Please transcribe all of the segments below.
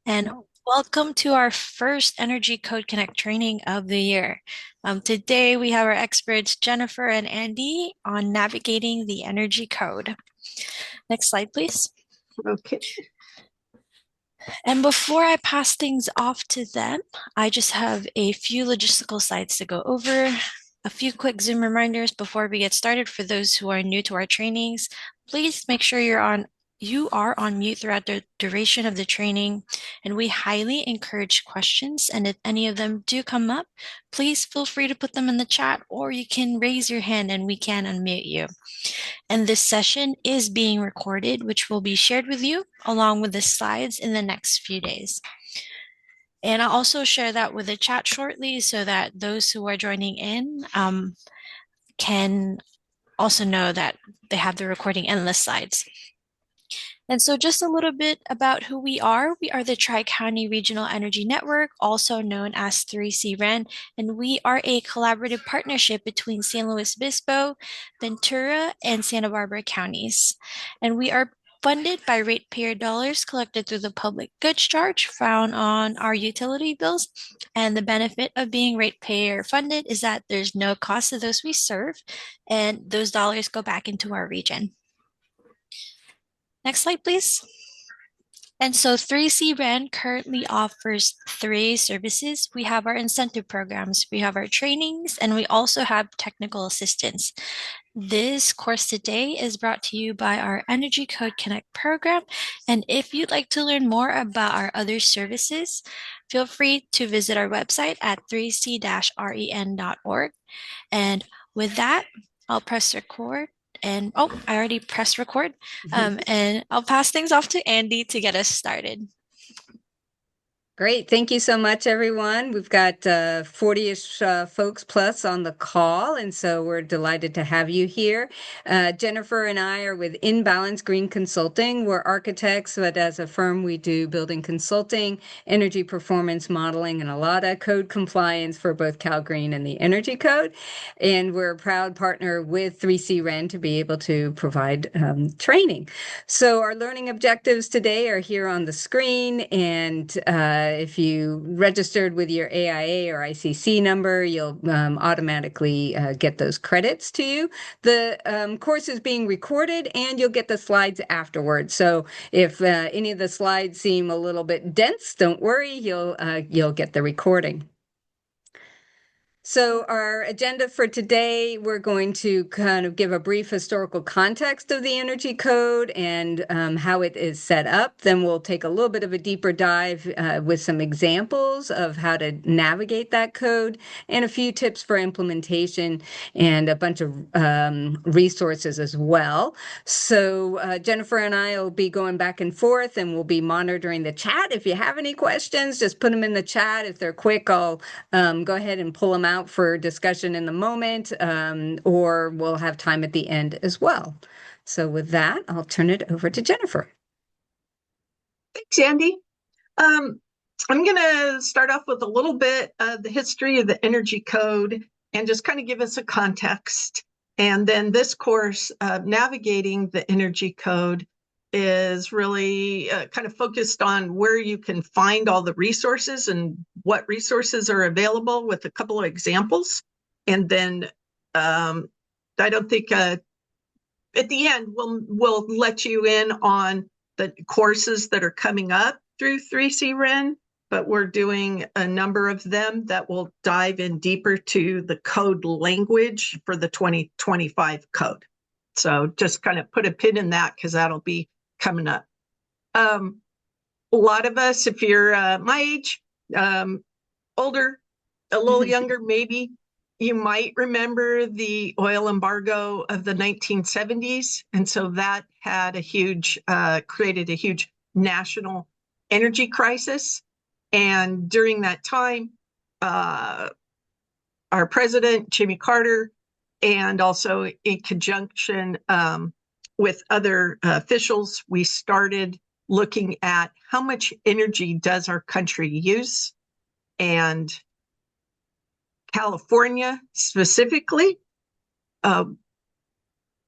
and welcome to our first Energy Code Connect training of the year. Today we have our experts Jennifer and Andy on navigating the energy code. Next slide, please. Okay. And before I pass things off to them, I just have a few logistical slides to go over. A few quick Zoom reminders before we get started for those who are new to our trainings. Please make sure you are on mute throughout the duration of the training, and we highly encourage questions. And if any of them do come up, please feel free to put them in the chat, or you can raise your hand and we can unmute you. And this session is being recorded, which will be shared with you along with the slides in the next few days. And I'll also share that with the chat shortly so that those who are joining in can also know that they have the recording and the slides. And so just a little bit about who we are. We are the Tri-County Regional Energy Network, also known as 3C-REN, and we are a collaborative partnership between San Luis Obispo, Ventura, and Santa Barbara counties. And we are funded by ratepayer dollars collected through the public goods charge found on our utility bills. And the benefit of being ratepayer funded is that there's no cost to those we serve, and those dollars go back into our region. Next slide, please. And so 3C-REN currently offers three services. We have our incentive programs, we have our trainings, and we also have technical assistance. This course today is brought to you by our Energy Code Connect program. And if you'd like to learn more about our other services, feel free to visit our website at 3c-ren.org. And with that, I'll press record. And I already pressed record. And I'll pass things off to Andy to get us started. Great. Thank you so much, everyone. We've got 40-ish folks plus on the call, and so we're delighted to have you here. Jennifer and I are with Inbalance Green Consulting. We're architects, but as a firm, we do building consulting, energy performance modeling, and a lot of code compliance for both Cal Green and the Energy Code. And we're a proud partner with 3C-REN to be able to provide training. So our learning objectives today are here on the screen, and if you registered with your AIA or ICC number, you'll automatically get those credits to you. The course is being recorded, and you'll get the slides afterwards. So if any of the slides seem a little bit dense, don't worry, you'll get the recording. So our agenda for today, we're going to kind of give a brief historical context of the Energy Code and how it is set up. Then we'll take a little bit of a deeper dive with some examples of how to navigate that code and a few tips for implementation and a bunch of resources as well. So Jennifer and I will be going back and forth, and we'll be monitoring the chat. If you have any questions, just put them in the chat. If they're quick, I'll go ahead and pull them out for discussion in the moment, or we'll have time at the end as well. So with that, I'll turn it over to Jennifer. Thanks, Andy. I'm going to start off with a little bit of the history of the Energy Code and just kind of give us a context. And then this course, Navigating the Energy Code, is really kind of focused on where you can find all the resources and what resources are available with a couple of examples. And then I don't think at the end we'll let you in on the courses that are coming up through 3C-REN, but we're doing a number of them that will dive in deeper to the code language for the 2025 code. So just kind of put a pin in that because that'll be coming up. A lot of us, if you're my age, older, a little younger, maybe you might remember the oil embargo of the 1970s. And so that had created a huge national energy crisis. And during that time, our president, Jimmy Carter, and also in conjunction with other officials, we started looking at how much energy does our country use. And California specifically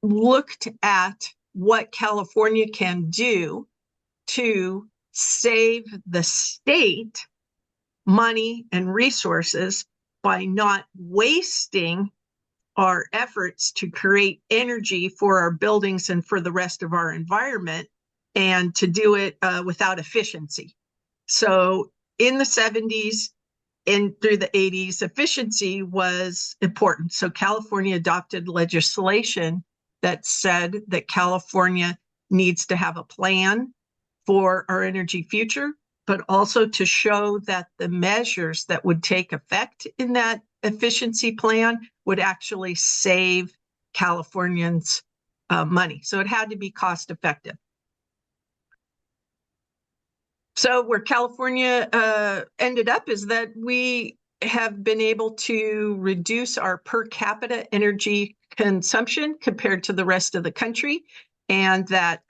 looked at what California can do to save the state money and resources by not wasting our efforts to create energy for our buildings and for the rest of our environment, and to do it without efficiency. So in the 70s and through the 80s, efficiency was important. So California adopted legislation that said that California needs to have a plan for our energy future, but also to show that the measures that would take effect in that efficiency plan would actually save Californians money. So it had to be cost effective. So where California ended up is that we have been able to reduce our per capita energy consumption compared to the rest of the country, and that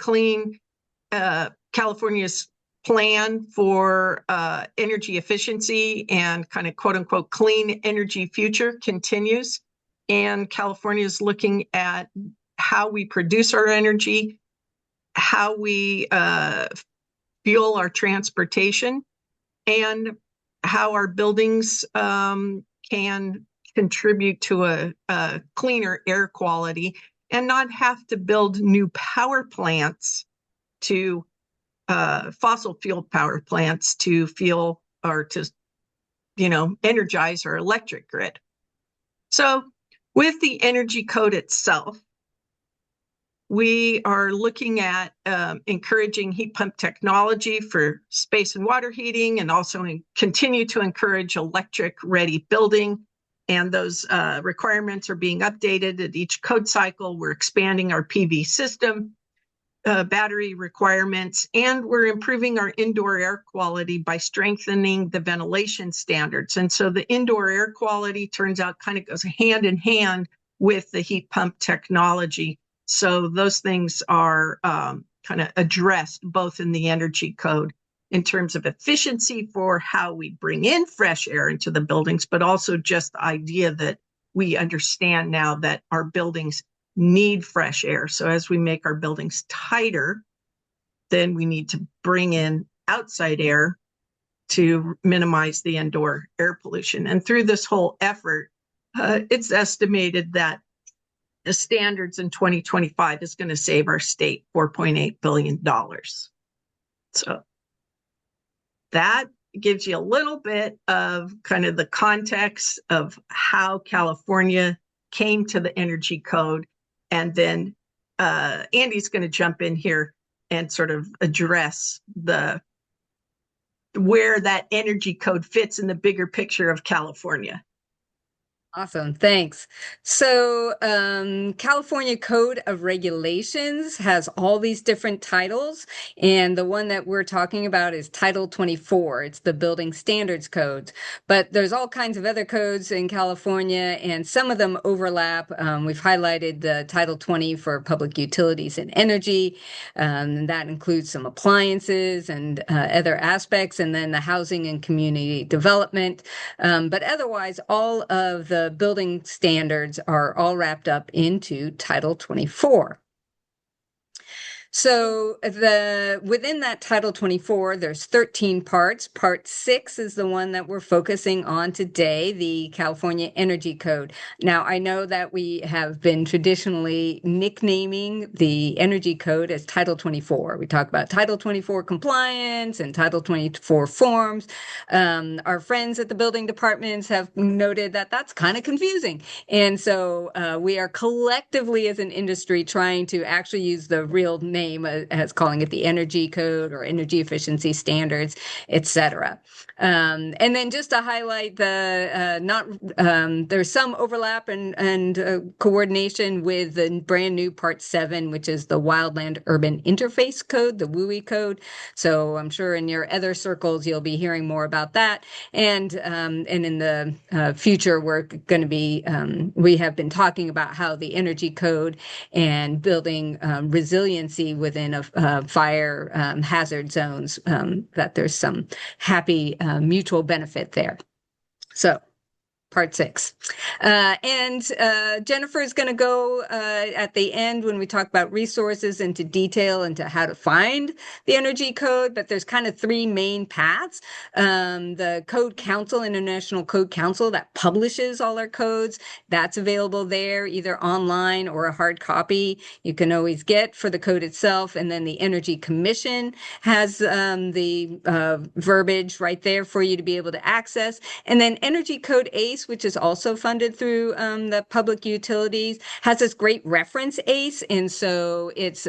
California's plan for energy efficiency and kind of quote unquote clean energy future continues. And California is looking at how we produce our energy, how we fuel our transportation, and how our buildings can contribute to a cleaner air quality, and not have to build new power plants to fossil fuel power plants to fuel or to, energize our electric grid. So with the energy code itself, we are looking at encouraging heat pump technology for space and water heating, and also continue to encourage electric ready building. And those requirements are being updated at each code cycle. We're expanding our PV system, battery requirements, and we're improving our indoor air quality by strengthening the ventilation standards. And so the indoor air quality turns out kind of goes hand in hand with the heat pump technology. So those things are kind of addressed both in the energy code in terms of efficiency for how we bring in fresh air into the buildings, but also just the idea that we understand now that our buildings need fresh air. So as we make our buildings tighter, then we need to bring in outside air to minimize the indoor air pollution. And through this whole effort, it's estimated that the standards in 2025 is going to save our state $4.8 billion. So that gives you a little bit of kind of the context of how California came to the energy code. And then Andy's going to jump in here and sort of address where that energy code fits in the bigger picture of California. Awesome. Thanks. So, California Code of Regulations has all these different titles, and the one that we're talking about is Title 24. It's the Building Standards Codes, but there's all kinds of other codes in California, and some of them overlap. We've highlighted the Title 20 for public utilities and energy. That includes some appliances and other aspects, and then the housing and community development. But otherwise, all of the building standards are all wrapped up into Title 24. So within that Title 24, there's 13 parts. Part 6 is the one that we're focusing on today, the California Energy Code. Now, I know that we have been traditionally nicknaming the Energy Code as Title 24. We talk about Title 24 compliance and Title 24 forms. Our friends at the building departments have noted that that's kind of confusing. And so we are collectively as an industry trying to actually use the real name as calling it the Energy Code or Energy Efficiency Standards, etc. And then just to highlight there's some overlap and coordination with the brand new Part 7, which is the Wildland Urban Interface Code, the WUI code. So I'm sure in your other circles you'll be hearing more about that. And in the future we're going to be we have been talking about how the Energy Code and building resiliency within a fire hazard zones, that there's some happy mutual benefit there. So part 6. And Jennifer is going to go at the end when we talk about resources into detail into how to find the Energy Code, but there's kind of 3 main paths. The Code Council, International Code Council, that publishes all our codes, that's available there, either online or a hard copy you can always get for the code itself. And then the Energy Commission has the verbiage right there for you to be able to access. And then Energy Code ACE, which is also funded through the public utilities, has this great reference ACE. And so it's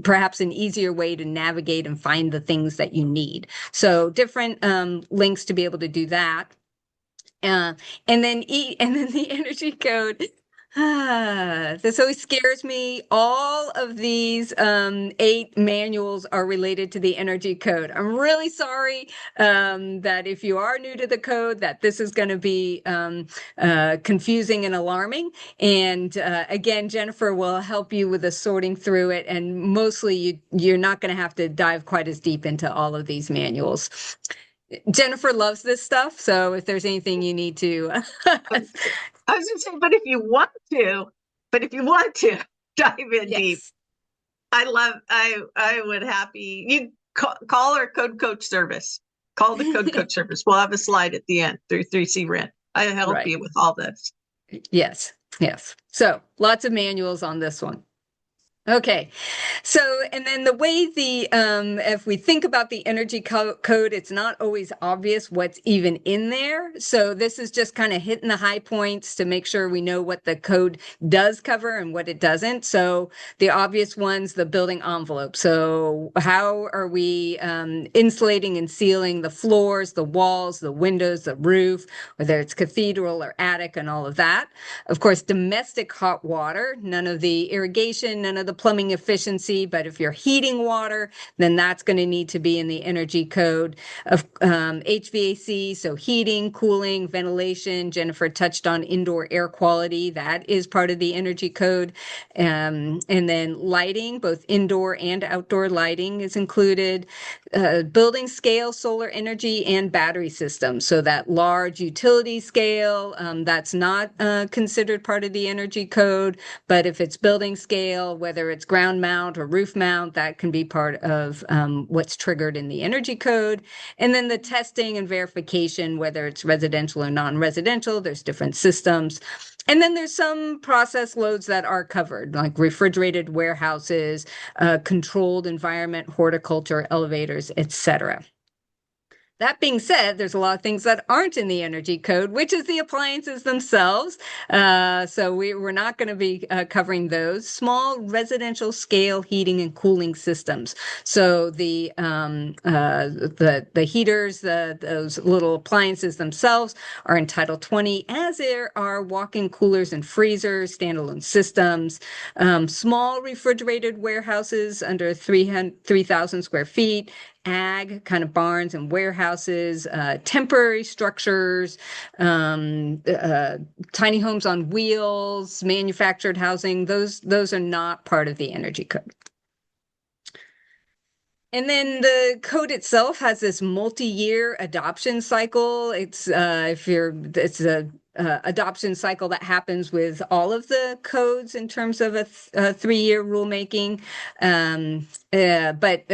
perhaps an easier way to navigate and find the things that you need. So different links to be able to do that. And then the Energy Code. This always scares me. All of these 8 manuals are related to the Energy Code. I'm really sorry that if you are new to the code, that this is going to be confusing and alarming. And again, Jennifer will help you with the sorting through it. And mostly you're not going to have to dive quite as deep into all of these manuals. Jennifer loves this stuff, so if there's anything you need to, I was going to say, but if you want to dive in deep, yes. I would happy you call our Code Coach service. Call the Code Coach service. We'll have a slide at the end through 3C Rent. I help Right. you with all this. Yes. So lots of manuals on this one. Okay. So, and then the way if we think about the Energy Code, it's not always obvious what's even in there. So this is just kind of hitting the high points to make sure we know what the code does cover and what it doesn't. So the obvious ones, the building envelope. So how are we insulating and sealing the floors, the walls, the windows, the roof, whether it's cathedral or attic and all of that. Of course, domestic hot water, none of the irrigation, none of the plumbing efficiency, but if you're heating water, then that's going to need to be in the Energy Code. Of HVAC, so heating, cooling, ventilation. Jennifer touched on indoor air quality. That is part of the Energy Code. And then lighting, both indoor and outdoor lighting is included. Building scale, solar energy, and battery systems. So that large utility scale, that's not considered part of the Energy Code. But if it's building scale, whether it's ground mount or roof mount, that can be part of what's triggered in the Energy Code. And then the testing and verification, whether it's residential or non-residential, there's different systems. And then there's some process loads that are covered, like refrigerated warehouses, controlled environment, horticulture, elevators, etc. That being said, there's a lot of things that aren't in the Energy Code, which is the appliances themselves. So we're not going to be covering those. Small residential scale heating and cooling systems. So the heaters, those little appliances themselves are in Title 20, as there are walk-in coolers and freezers, standalone systems. Small refrigerated warehouses under 3,000 square feet. Ag, kind of barns and warehouses, temporary structures, tiny homes on wheels, manufactured housing, those are not part of the Energy Code. And then the code itself has this multi-year adoption cycle. It's a adoption cycle that happens with all of the codes in terms of a 3-year rulemaking. But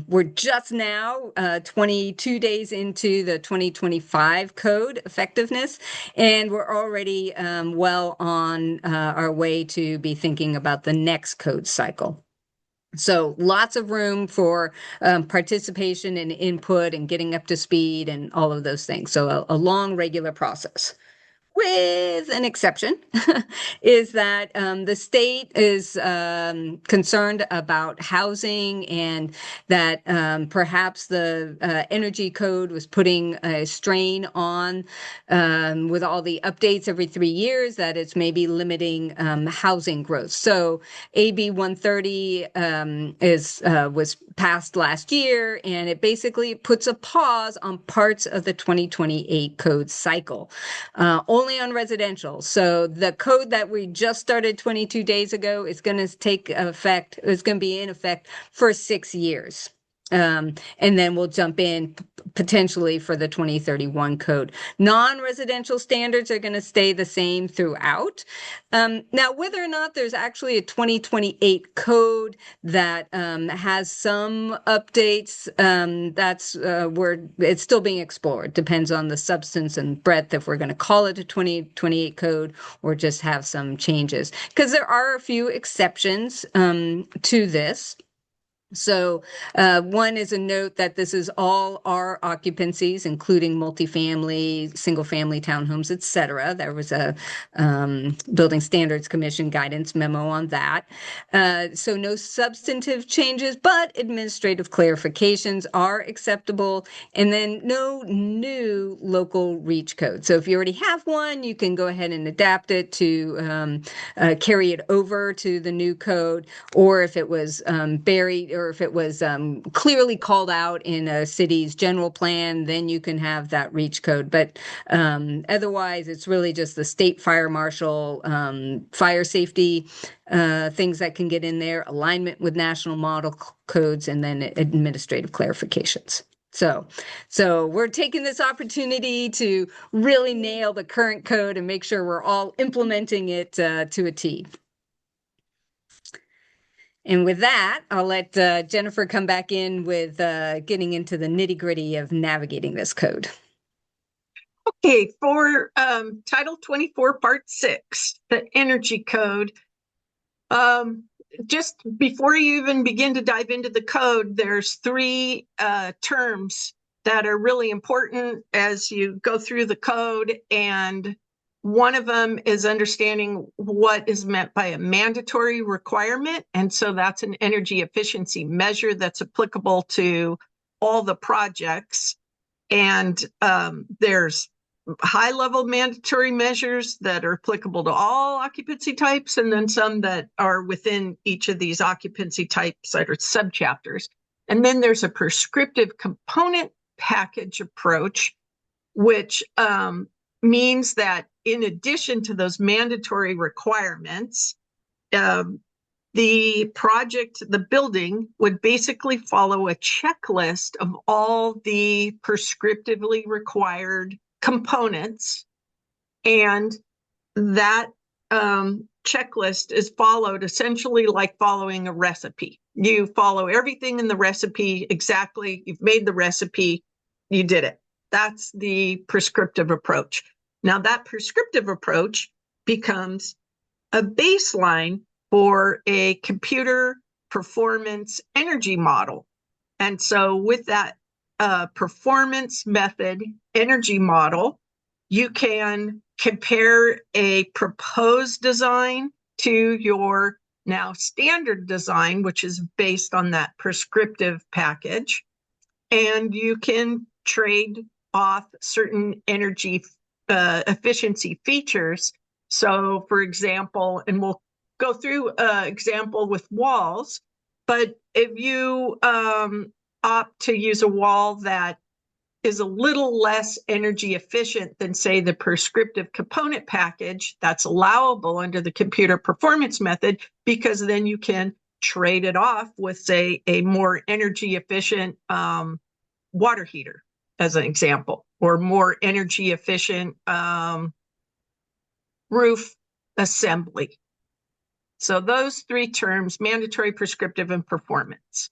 we're just now 22 days into the 2025 code effectiveness, and we're already well on our way to be thinking about the next code cycle. So lots of room for participation and input and getting up to speed and all of those things. So a long, regular process. With an exception, is that the state is concerned about housing and that perhaps the Energy Code was putting a strain on with all the updates every 3 years, that it's maybe limiting housing growth. So AB 130 was passed last year, and it basically puts a pause on parts of the 2028 code cycle. Only on residential. So the code that we just started 22 days ago is going to take effect, is going to be in effect for 6 years. And then we'll jump in potentially for the 2031 code. Non-residential standards are going to stay the same throughout. Now, whether or not there's actually a 2028 code that has some updates, that's where it's still being explored. Depends on the substance and breadth if we're going to call it a 2028 code or just have some changes. Because there are a few exceptions to this. So one is a note that this is all our occupancies, including multifamily, single-family townhomes, et cetera. There was a Building Standards Commission guidance memo on that. So no substantive changes, but administrative clarifications are acceptable. And then no new local reach code. So if you already have one, you can go ahead and adapt it to carry it over to the new code, or if it was buried or if it was clearly called out in a city's general plan, then you can have that reach code. But otherwise, it's really just the state fire marshal, fire safety things that can get in there, alignment with national model codes, and then administrative clarifications. So we're taking this opportunity to really nail the current code and make sure we're all implementing it to a T. And with that, I'll let Jennifer come back in with getting into the nitty-gritty of navigating this code. Okay, for Title 24, Part 6, the Energy Code, just before you even begin to dive into the code, there's three terms that are really important as you go through the code, and one of them is understanding what is meant by a mandatory requirement. And so that's an energy efficiency measure that's applicable to all the projects. And there's high-level mandatory measures that are applicable to all occupancy types, and then some that are within each of these occupancy types that are subchapters. And then there's a prescriptive component package approach, which means that in addition to those mandatory requirements, the project, the building, would basically follow a checklist of all the prescriptively required components, and that checklist is followed essentially like following a recipe. You follow everything in the recipe exactly. You've made the recipe, you did it. That's the prescriptive approach. Now that prescriptive approach becomes a baseline for a computer performance energy model. And so with that performance method energy model, you can compare a proposed design to your now standard design, which is based on that prescriptive package. And you can trade off certain energy efficiency features. So for example, and we'll go through an example with walls, but if you opt to use a wall that is a little less energy efficient than, say, the prescriptive component package, that's allowable under the computer performance method, because then you can trade it off with, say, a more energy efficient water heater, as an example, or more energy efficient roof assembly. So those three terms: mandatory, prescriptive, and performance.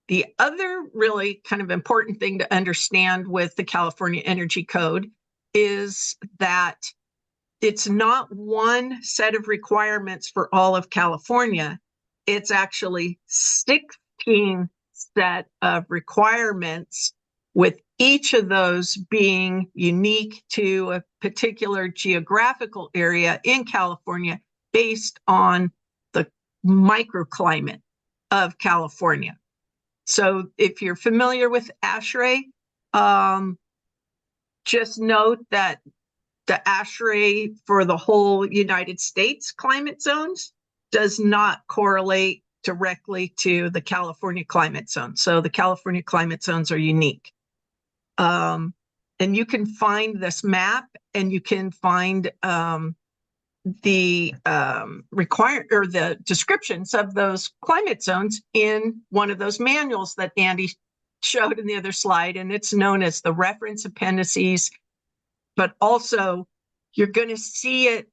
The other really kind of important thing to understand with the California Energy Code is that it's not one set of requirements for all of California. It's actually 16 set of requirements, with each of those being unique to a particular geographical area in California based on the microclimate of California. So if you're familiar with ASHRAE, just note that the ASHRAE for the whole United States climate zones does not correlate directly to the California climate zone. So the California climate zones are unique. And you can find this map, and you can find the the descriptions of those climate zones in one of those manuals that Andy showed in the other slide, and it's known as the reference appendices, but also you're going to see it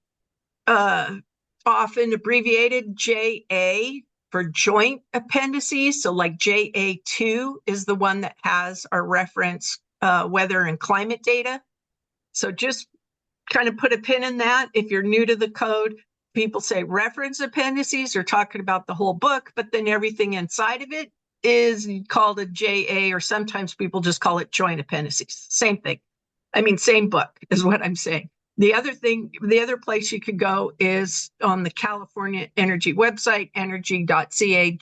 often abbreviated JA for joint appendices. So like JA2 is the one that has our reference weather and climate data. So just kind of put a pin in that. If you're new to the code, people say reference appendices, are talking about the whole book, but then everything inside of it is called a JA, or sometimes people just call it joint appendices. Same thing. I mean, same book is what I'm saying. The other thing, the other place you could go is on the California Energy website, energy.ca.gov,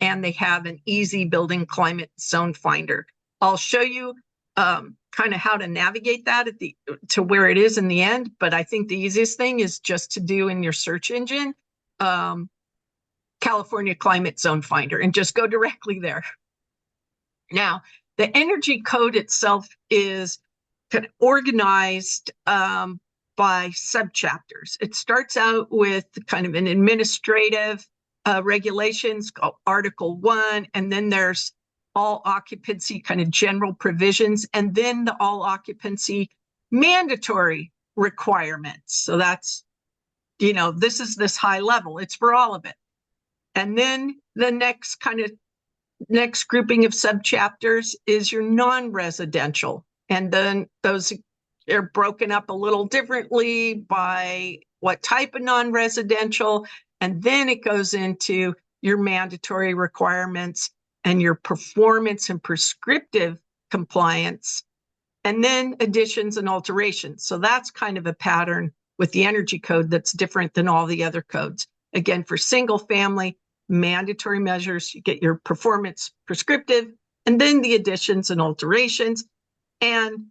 and they have an easy building climate zone finder. I'll show you kind of how to navigate that to where it is in the end, but I think the easiest thing is just to do in your search engine, California Climate Zone Finder, and just go directly there. Now, the energy code itself is kind of organized by subchapters. It starts out with kind of an administrative regulations called Article 1, and then there's all occupancy kind of general provisions, and then the all occupancy mandatory requirements. So that's, this is this high level. It's for all of it. And then the next grouping of subchapters is your non-residential. And then those are broken up a little differently by what type of non-residential. And then it goes into your mandatory requirements and your performance and prescriptive compliance, and then additions and alterations. So that's kind of a pattern with the energy code that's different than all the other codes. Again, for single family, mandatory measures, you get your performance prescriptive, and then the additions and alterations, and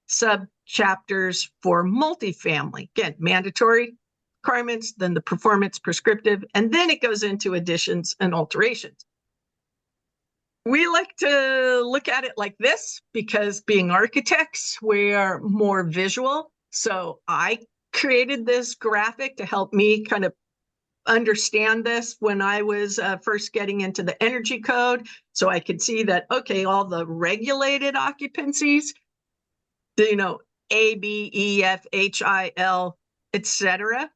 sub-chapters for multifamily. Again, mandatory requirements, then the performance prescriptive, and then it goes into additions and alterations. We like to look at it like this because being architects, we are more visual. So I created this graphic to help me kind of understand this when I was first getting into the energy code. So I could see that, okay, all the regulated occupancies, A, B, E, F, H, I, L, etc.,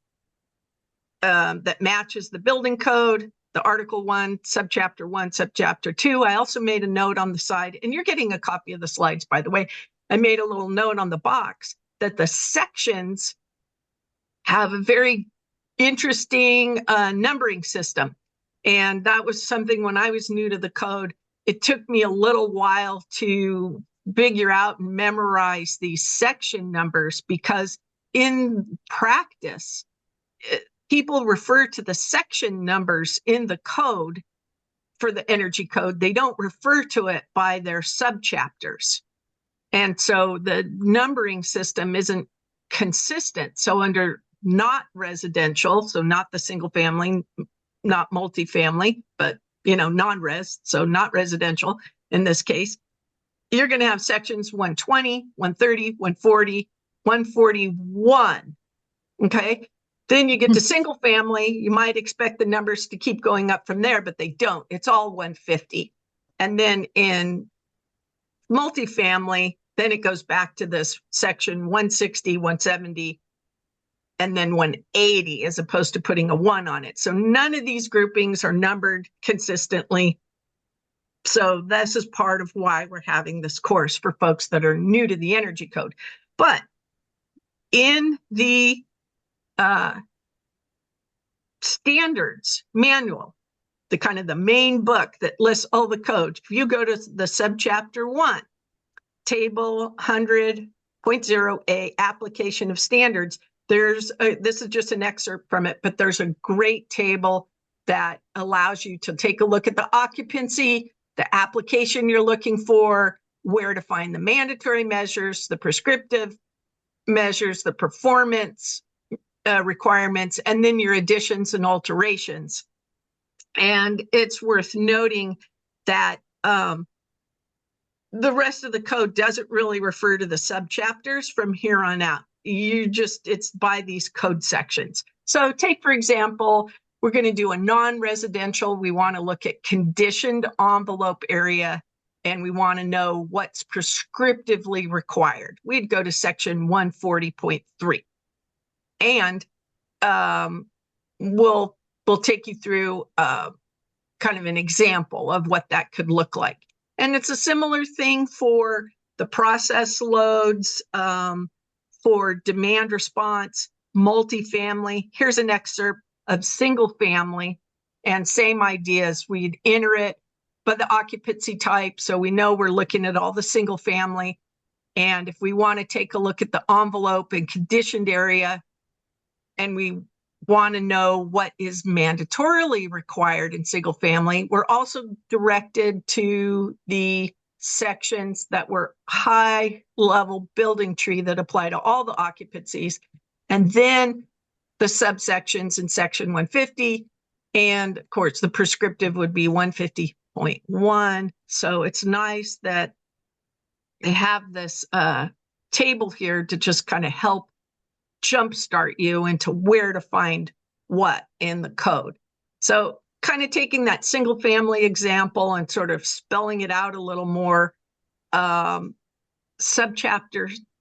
that matches the building code, the Article 1, Subchapter 2. I also made a note on the side, and you're getting a copy of the slides, by the way. I made a little note on the box that the sections have a very interesting numbering system. And that was something when I was new to the code, it took me a little while to figure out and memorize these section numbers, because in practice, people refer to the section numbers in the code for the energy code. They don't refer to it by their subchapters. And so the numbering system isn't consistent. So under not residential, so not the single family, not multifamily, but non-res, so not residential in this case, you're going to have sections 120, 130, 140, 141. Okay. Then you get to single family. You might expect the numbers to keep going up from there, but they don't. It's all 150. And then in multifamily, then it goes back to this section 160, 170, and then 180, as opposed to putting a 1 on it. So none of these groupings are numbered consistently. So this is part of why we're having this course for folks that are new to the energy code. But in the standards manual, the kind of the main book that lists all the codes, if you go to the subchapter 1, table 100.0A, application of standards, this is just an excerpt from it, but there's a great table that allows you to take a look at the occupancy, the application you're looking for, where to find the mandatory measures, the prescriptive measures, the performance requirements, and then your additions and alterations. And it's worth noting that the rest of the code doesn't really refer to the subchapters from here on out. It's by these code sections. So take, for example, we're going to do a non-residential. We want to look at conditioned envelope area, and we want to know what's prescriptively required. We'd go to section 140.3. And we'll take you through kind of an example of what that could look like. And it's a similar thing for the process loads, for demand response, multifamily. Here's an excerpt of single family, and same ideas. We'd enter it by the occupancy type, so we know we're looking at all the single family. And if we want to take a look at the envelope and conditioned area, and we want to know what is mandatorily required in single family, we're also directed to the sections that were high level building tree that apply to all the occupancies, and then the subsections in section 150. And of course, the prescriptive would be 150.1. So it's nice that they have this table here to just kind of help jumpstart you into where to find what in the code. So kind of taking that single family example and sort of spelling it out a little more. Subchapter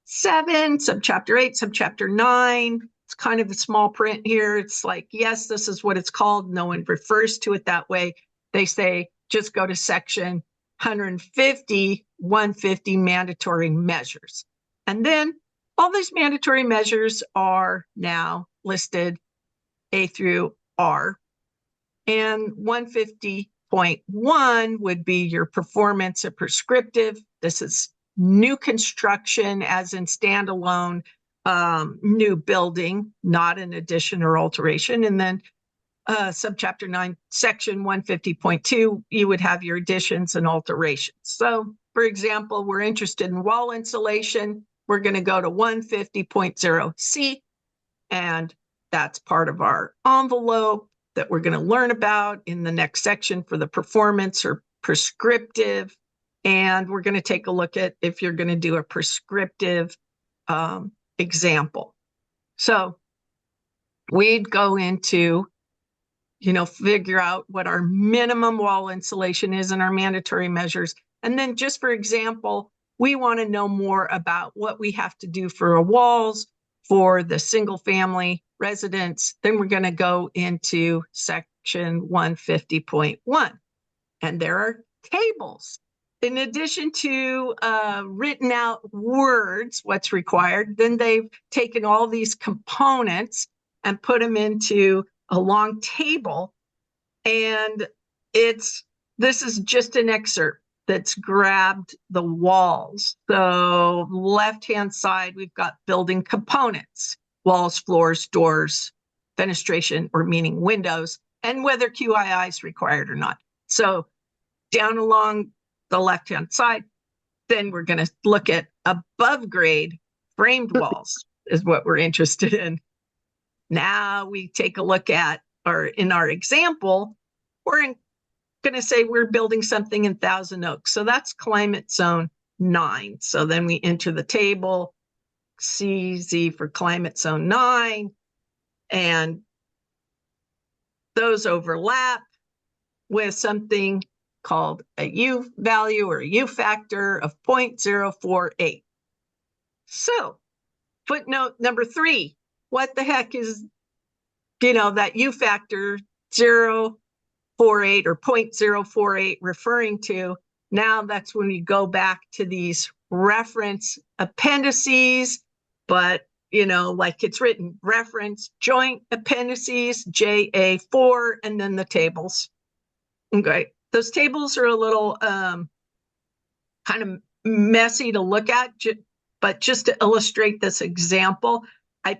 7, subchapter 8, subchapter 9. It's kind of a small print here. It's like, yes, this is what it's called. No one refers to it that way. They say, just go to section 150, 150 mandatory measures. And then all these mandatory measures are now listed A through R. And 150.1 would be your performance or prescriptive. This is new construction, as in standalone, new building, not an addition or alteration. And then subchapter 9, section 150.2, you would have your additions and alterations. So, for example, we're interested in wall insulation. We're going to go to 150.0C, and that's part of our envelope that we're going to learn about in the next section for the performance or prescriptive. And we're going to take a look at if you're going to do a prescriptive example. So we'd go into, figure out what our minimum wall insulation is and our mandatory measures. And then just for example, we want to know more about what we have to do for our walls for the single family residence. Then we're going to go into section 150.1. And there are tables. In addition to written out words, what's required, then they've taken all these components and put them into a long table. And this is just an excerpt that's grabbed the walls. So left-hand side, we've got building components, walls, floors, doors, fenestration, or meaning windows, and whether QII is required or not. So down along the left-hand side, then we're going to look at above grade framed walls is what we're interested in. Now we take a look at, or in our example, we're going to say we're building something in Thousand Oaks. So that's climate zone 9. So then we enter the table, CZ for climate zone 9, and those overlap with something called a U value or a U factor of 0.048. So footnote number 3, what the heck is, that U factor 0.48 or 0.048 referring to? Now that's when you go back to these reference appendices, but like it's written, reference joint appendices, JA4, and then the tables. Okay. Those tables are a little kind of messy to look at, but just to illustrate this example, I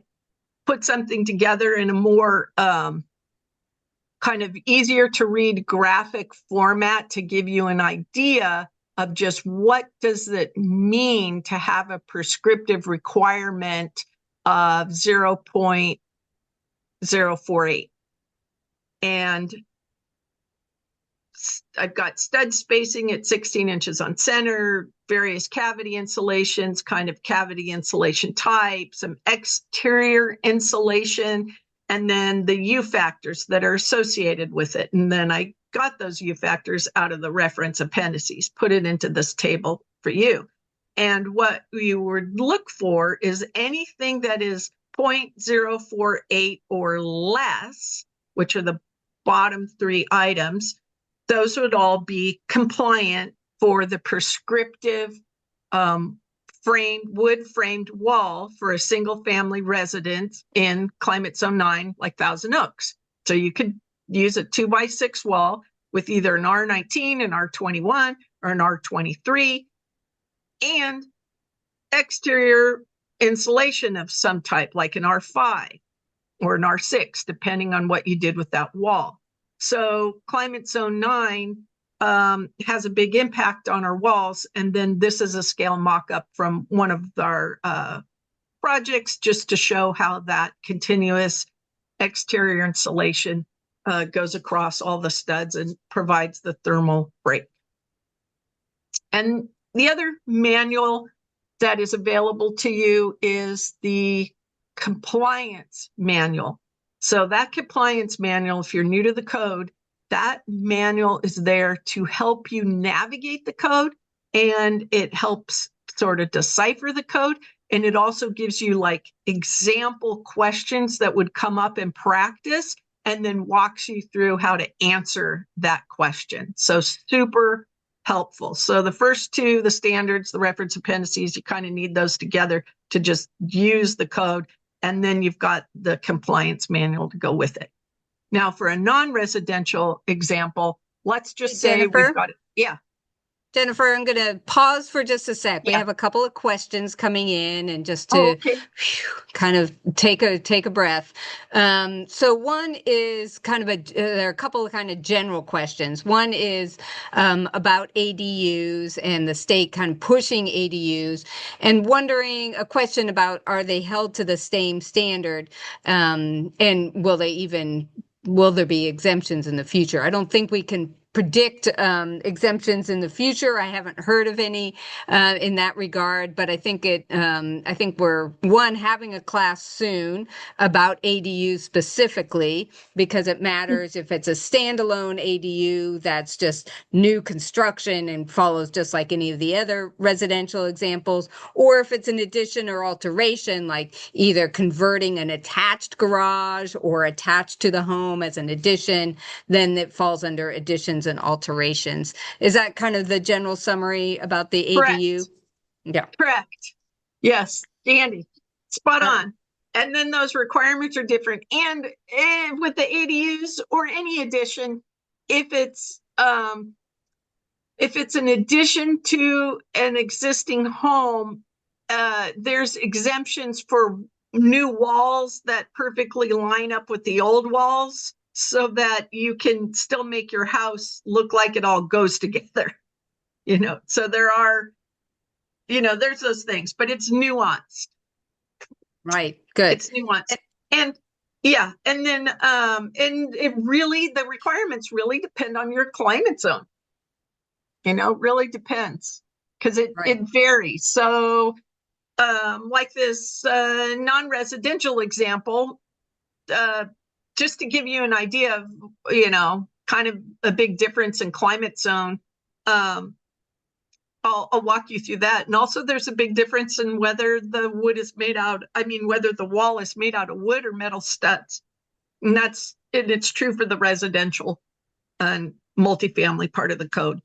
put something together in a more kind of easier to read graphic format to give you an idea of just what does it mean to have a prescriptive requirement of 0.048. And I've got stud spacing at 16 inches on center, various cavity insulations, kind of cavity insulation type, some exterior insulation, and then the U factors that are associated with it. And then I got those U factors out of the reference appendices, put it into this table for you. And what you would look for is anything that is 0.048 or less, which are the bottom three items. Those would all be compliant for the prescriptive wood framed wall for a single family residence in climate zone 9, like Thousand Oaks. So you could use a 2x6 wall with either an R19, an R21, or an R23, and exterior insulation of some type, like an R5 or an R6, depending on what you did with that wall. So climate zone 9 has a big impact on our walls. And then this is a scale mock-up from one of our projects, just to show how that continuous exterior insulation goes across all the studs and provides the thermal break. And the other manual that is available to you is the compliance manual. So that compliance manual, if you're new to the code, that manual is there to help you navigate the code, and it helps sort of decipher the code. And it also gives you like example questions that would come up in practice, and then walks you through how to answer that question. So super helpful. So the first two, the standards, the reference appendices, you kind of need those together to just use the code. And then you've got the compliance manual to go with it. Now, for a non-residential example, let's just say Jennifer? we've got it. Yeah. Jennifer, I'm going to pause for just a sec. We Yeah. have a couple of questions coming in, and just to kind of take a breath. So one is kind of there are a couple of kind of general questions. One is about ADUs and the state kind of pushing ADUs, and wondering a question about, are they held to the same standard, and will there be exemptions in the future? I don't think we can predict exemptions in the future. I haven't heard of any in that regard, but I think we're having a class soon about ADUs specifically, because it matters if it's a standalone ADU that's just new construction and follows just like any of the other residential examples, or if it's an addition or alteration, like either converting an attached garage or attached to the home as an addition, then it falls under additions and alterations. Is that kind of the general summary about the ADU? Correct. Yeah. Correct. Yes, Andy, spot on. And then those requirements are different. And with the ADUs or any addition, if it's an addition to an existing home, there's exemptions for new walls that perfectly line up with the old walls, so that you can still make your house look like it all goes together. So there are, there's those things, but it's nuanced. Right. Good. It's nuanced. And yeah. And then, the requirements really depend on your climate zone. Really depends, because it varies. So, like this non-residential example, just to give you an idea of, kind of a big difference in climate zone, I'll walk you through that. And also there's a big difference in whether the whether the wall is made out of wood or metal studs. And it's true for the residential and multifamily part of the code.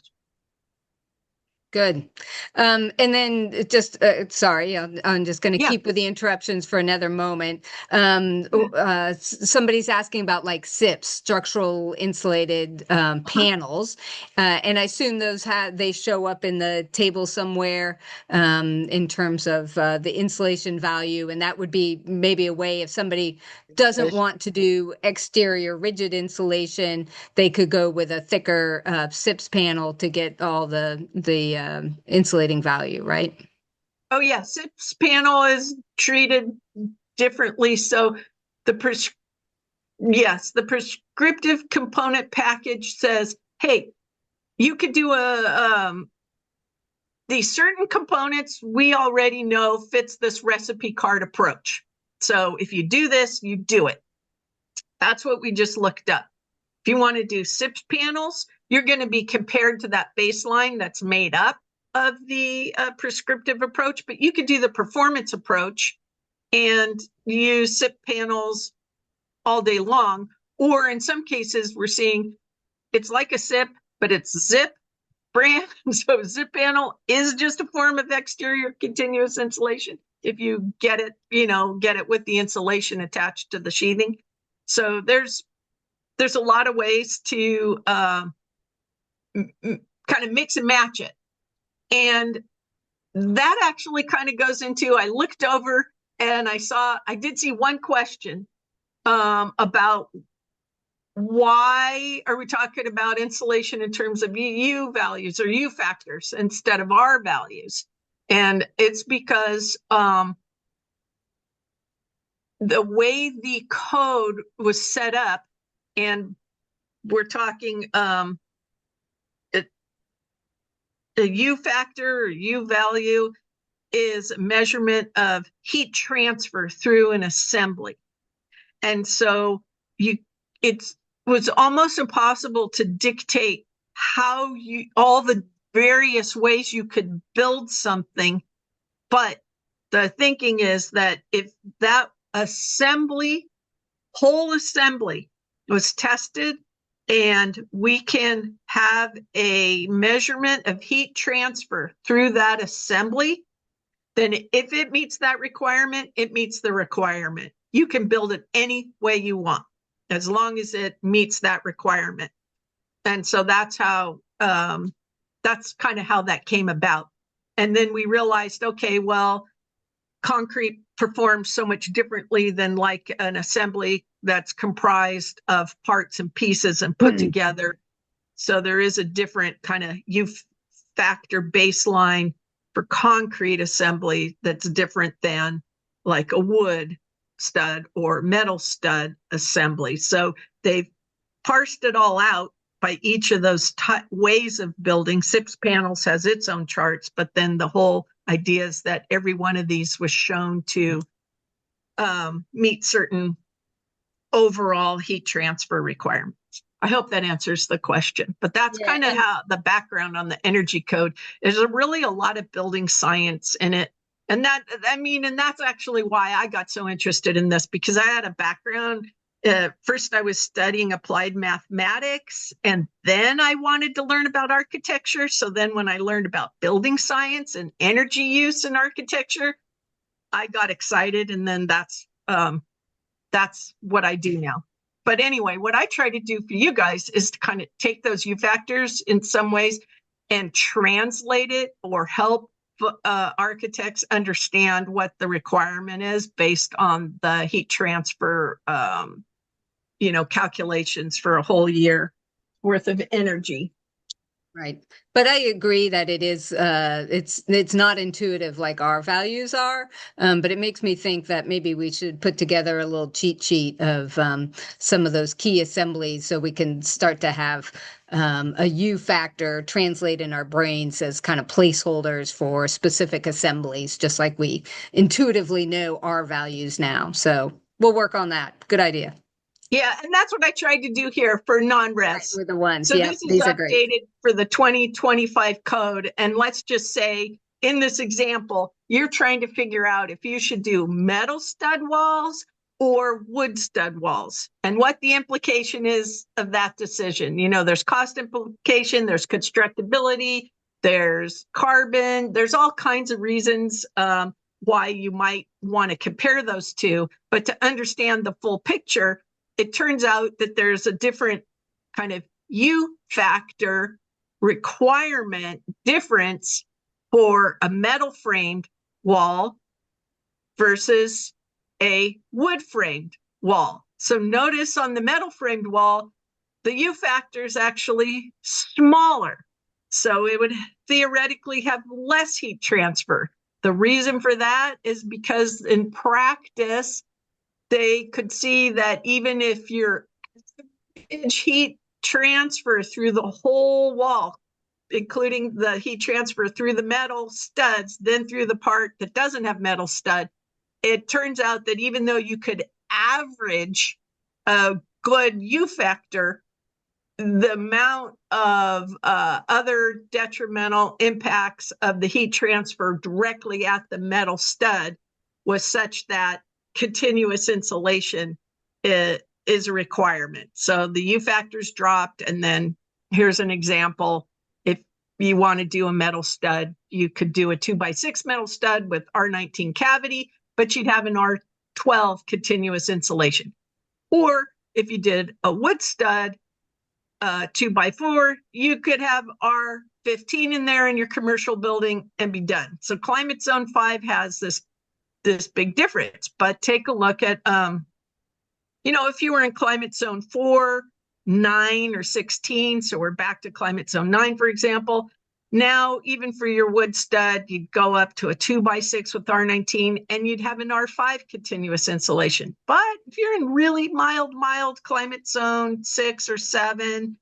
Good. And then just, sorry, I'm just going to keep with the interruptions for another moment. Somebody's asking about like SIPs, structural insulated panels. And I assume they show up in the table somewhere in terms of the insulation value. And that would be maybe a way, if somebody doesn't want to do exterior rigid insulation, they could go with a thicker SIPs panel to get all the insulating value, right? Oh yeah, SIPs panel is treated differently. So the prescriptive component package says, hey, you could do these certain components we already know fits this recipe card approach. So if you do this, you do it. That's what we just looked up. If you want to do SIPS panels, you're going to be compared to that baseline that's made up of the prescriptive approach, but you could do the performance approach and use SIP panels all day long. Or in some cases, we're seeing it's like a SIP, but it's ZIP brand. So ZIP panel is just a form of exterior continuous insulation if you get it, get it with the insulation attached to the sheathing. So there's a lot of ways to kind of mix and match it. And that actually kind of goes into, I looked over and I did see one question about why are we talking about insulation in terms of U values or U factors instead of R values? And it's because the way the code was set up, and we're talking the U factor or U value is a measurement of heat transfer through an assembly. And so it was almost impossible to dictate how all the various ways you could build something. But the thinking is that if that whole assembly was tested and we can have a measurement of heat transfer through that assembly, then if it meets that requirement, it meets the requirement. You can build it any way you want, as long as it meets that requirement. And so that's how, that's kind of how that came about. And then we realized, okay, well, concrete performs so much differently than like an assembly that's comprised of parts and pieces and put together. So there is a different kind of U factor baseline for concrete assembly that's different than like a wood stud or metal stud assembly. So they've parsed it all out by each of those ways of building. SIPS panels has its own charts, but then the whole idea is that every one of these was shown to meet certain overall heat transfer requirements. I hope that answers the question, but that's kind of how the background on the energy code is. Really a lot of building science in it. And that's actually why I got so interested in this, because I had a background. First, I was studying applied mathematics, and then I wanted to learn about architecture. So then when I learned about building science and energy use in architecture, I got excited. And then that's what I do now. But anyway, what I try to do for you guys is to kind of take those U factors in some ways and translate it or help architects understand what the requirement is based on the heat transfer, calculations for a whole year worth of energy. Right. But I agree that it is, it's not intuitive like our values are, but it makes me think that maybe we should put together a little cheat sheet of some of those key assemblies so we can start to have a U factor translate in our brains as kind of placeholders for specific assemblies, just like we intuitively know our values now. So we'll work on that. Good idea. Yeah, and that's what I tried to do here for non-res. Right, with the ones. So this is updated for the 2025 code. And let's just say in this example, you're trying to figure out if you should do metal stud walls or wood stud walls and what the implication is of that decision. There's cost implication, there's constructability, there's carbon, there's all kinds of reasons why you might want to compare those two. But to understand the full picture, it turns out that there's a different kind of U factor requirement difference for a metal framed wall versus a wood framed wall. So notice on the metal framed wall, the U factor is actually smaller. So it would theoretically have less heat transfer. The reason for that is because in practice, they could see that even if your heat transfer through the whole wall, including the heat transfer through the metal studs, then through the part that doesn't have metal stud, it turns out that even though you could average a good U factor, the amount of other detrimental impacts of the heat transfer directly at the metal stud was such that continuous insulation is a requirement. So the U factors dropped, and then here's an example. If you want to do a metal stud, you could do a 2x6 metal stud with R19 cavity, but you'd have an R12 continuous insulation. Or if you did a wood stud, 2x4, you could have R15 in there in your commercial building and be done. So Climate Zone 5 has this big difference. But take a look at, if you were in Climate Zone 4, 9, or 16, so we're back to Climate Zone 9, for example. Now, even for your wood stud, you'd go up to a 2x6 with R19, and you'd have an R5 continuous insulation. But if you're in really mild Climate Zone 6 or 7,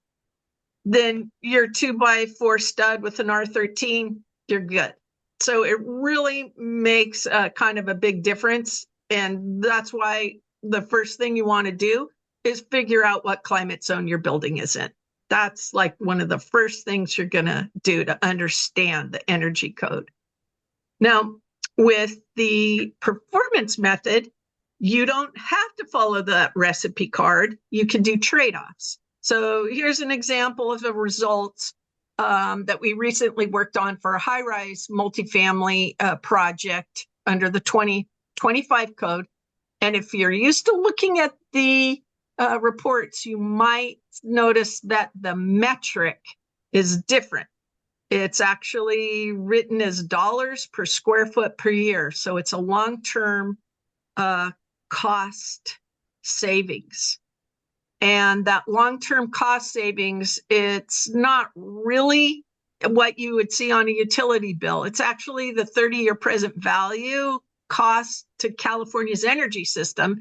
then your 2x4 stud with an R13, you're good. So it really makes kind of a big difference. And that's why the first thing you want to do is figure out what climate zone your building is in. That's like one of the first things you're going to do to understand the energy code. Now, with the performance method, you don't have to follow the recipe card. You can do trade-offs. So here's an example of the results that we recently worked on for a high-rise multifamily project under the 2025 code. And if you're used to looking at the reports, you might notice that the metric is different. It's actually written as dollars per square foot per year. So it's a long-term cost savings. And that long-term cost savings, it's not really what you would see on a utility bill. It's actually the 30-year present value cost to California's energy system.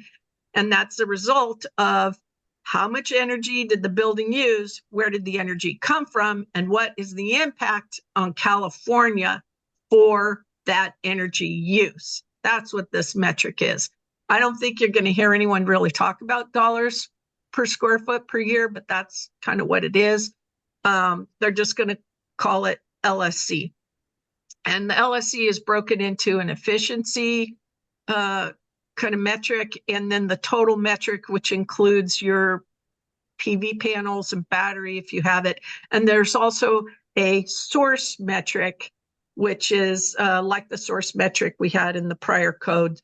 And that's the result of how much energy did the building use, where did the energy come from, and what is the impact on California for that energy use. That's what this metric is. I don't think you're going to hear anyone really talk about dollars per square foot per year, but that's kind of what it is. They're just going to call it LSC. And the LSC is broken into an efficiency kind of metric, and then the total metric, which includes your PV panels and battery if you have it. And there's also a source metric, which is like the source metric we had in the prior code,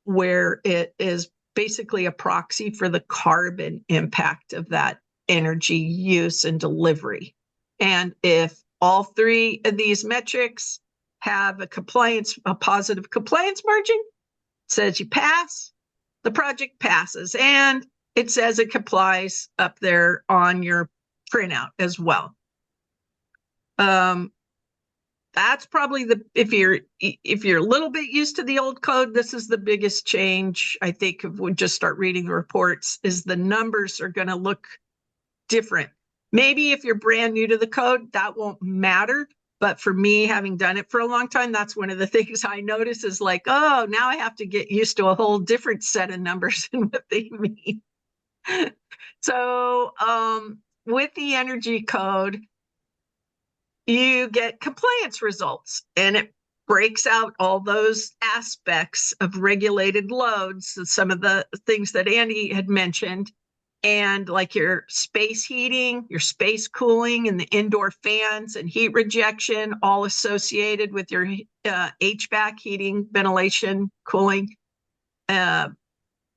where it is basically a proxy for the carbon impact of that energy use and delivery. And if all three of these metrics have a positive compliance margin, says you pass, the project passes, and it says it complies up there on your printout as well. That's probably if you're a little bit used to the old code, this is the biggest change, I think, if we just start reading the reports, is the numbers are going to look different. Maybe if you're brand new to the code, that won't matter. But for me, having done it for a long time, that's one of the things I notice is like, oh, now I have to get used to a whole different set of numbers and what they mean. So with the energy code, you get compliance results, and it breaks out all those aspects of regulated loads, some of the things that Andy had mentioned, and like your space heating, your space cooling, and the indoor fans and heat rejection, all associated with your HVAC, heating, ventilation, cooling,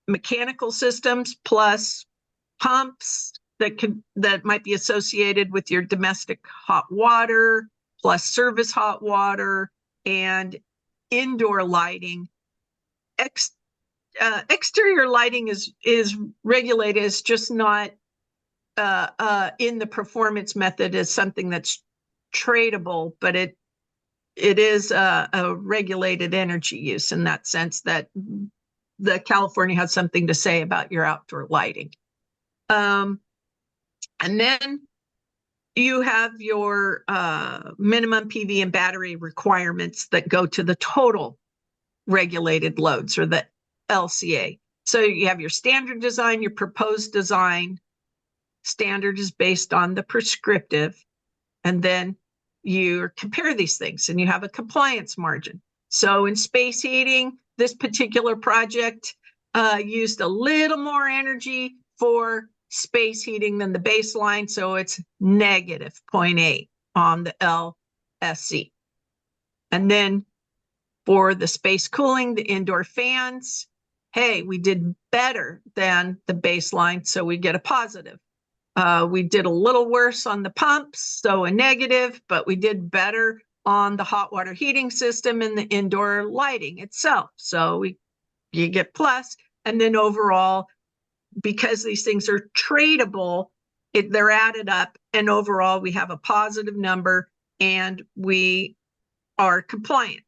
mechanical systems, plus pumps that might be associated with your domestic hot water, plus service hot water, and indoor lighting. Exterior lighting is regulated as just not in the performance method as something that's tradable, but it is a regulated energy use in that sense that the California has something to say about your outdoor lighting. And then you have your minimum PV and battery requirements that go to the total regulated loads, or the LCA. So you have your standard design, your proposed design. Standard is based on the prescriptive. And then you compare these things and you have a compliance margin. So in space heating, this particular project used a little more energy for space heating than the baseline. So it's negative 0.8 on the LSC. And then for the space cooling, the indoor fans, hey, we did better than the baseline, so we get a positive. We did a little worse on the pumps, so a negative, but we did better on the hot water heating system and the indoor lighting itself. So you get plus, and then overall, because these things are tradable, they're added up, and overall we have a positive number and we are compliant.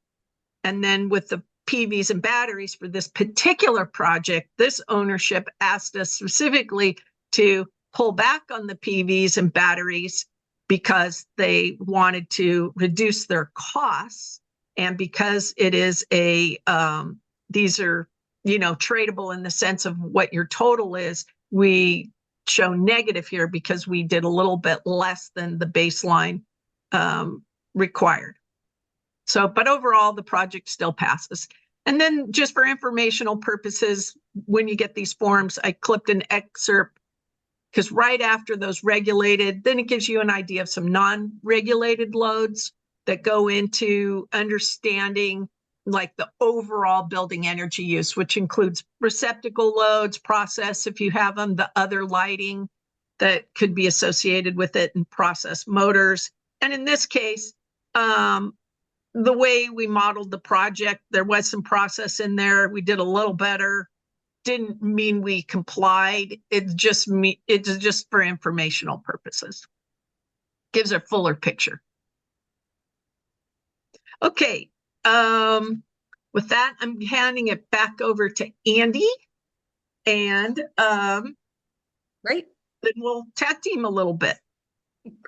And then with the PVs and batteries for this particular project, this ownership asked us specifically to pull back on the PVs and batteries because they wanted to reduce their costs. And because it is these are, tradable in the sense of what your total is, we show negative here because we did a little bit less than the baseline required. So, but overall, the project still passes. And then just for informational purposes, when you get these forms, I clipped an excerpt because right after those regulated, then it gives you an idea of some non-regulated loads that go into understanding like the overall building energy use, which includes receptacle loads, process, if you have them, the other lighting that could be associated with it, and process motors. And in this case, the way we modeled the project, there was some process in there. We did a little better. Didn't mean we complied. It's just for informational purposes. Gives a fuller picture. Okay. With that, I'm handing it back over to Andy, and Great. then we'll tag team a little bit.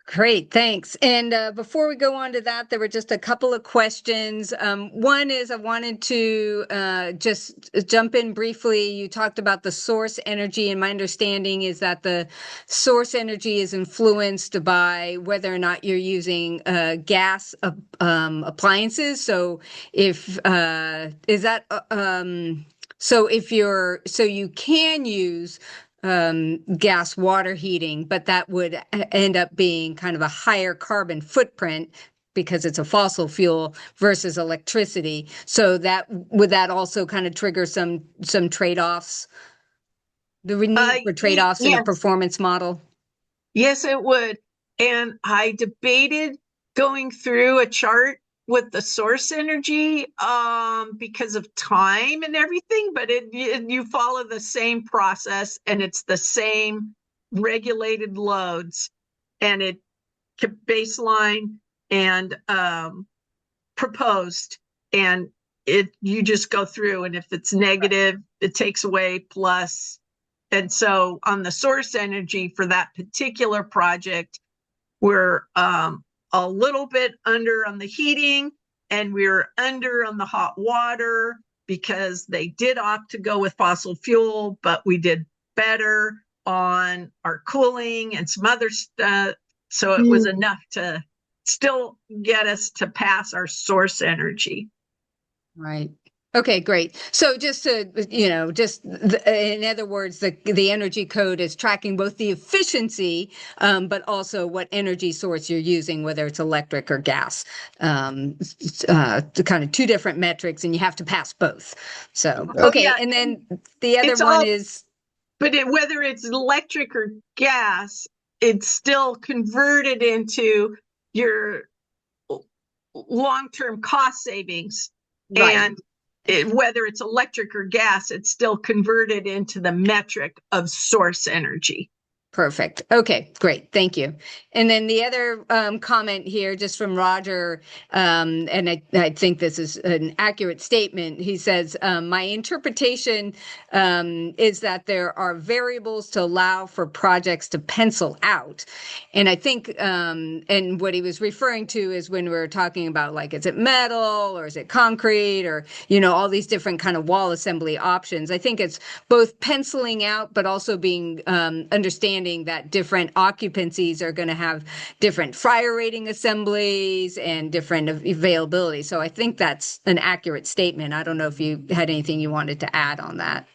Great, thanks. And before we go on to that, there were just a couple of questions. One is I wanted to just jump in briefly. You talked about the source energy, and my understanding is that the source energy is influenced by whether or not you're using gas appliances. So if is that so you can use gas water heating, but that would end up being kind of a higher carbon footprint because it's a fossil fuel versus electricity. So would that also kind of trigger some trade-offs? The need for trade-offs in a performance model? Yes, it would. And I debated going through a chart with the source energy because of time and everything, but you follow the same process and it's the same regulated loads, and it baseline and proposed, and you just go through, and if it's negative, it takes away plus. And so on the source energy for that particular project, we're a little bit under on the heating, and we're under on the hot water because they did opt to go with fossil fuel, but we did better on our cooling and some other stuff. So it was enough to still get us to pass our source energy. Right. Okay, great. So just to, in other words, the energy code is tracking both the efficiency, but also what energy source you're using, whether it's electric or gas, kind of two different metrics, and you have to pass both. So, okay. Yeah. And then the other one is. But whether it's electric or gas, it's still converted into your long-term cost savings. Right. And whether it's electric or gas, it's still converted into the metric of source energy. Perfect. Okay, great. Thank you. And then the other comment here, just from Roger, and I think this is an accurate statement. He says, my interpretation is that there are variables to allow for projects to pencil out. And I think, and what he was referring to is when we're talking about, like, is it metal or is it concrete, or, all these different kind of wall assembly options. I think it's both penciling out, but also being understanding that different occupancies are going to have different fire rating assemblies and different availability. So I think that's an accurate statement. I don't know if you had anything you wanted to add on that.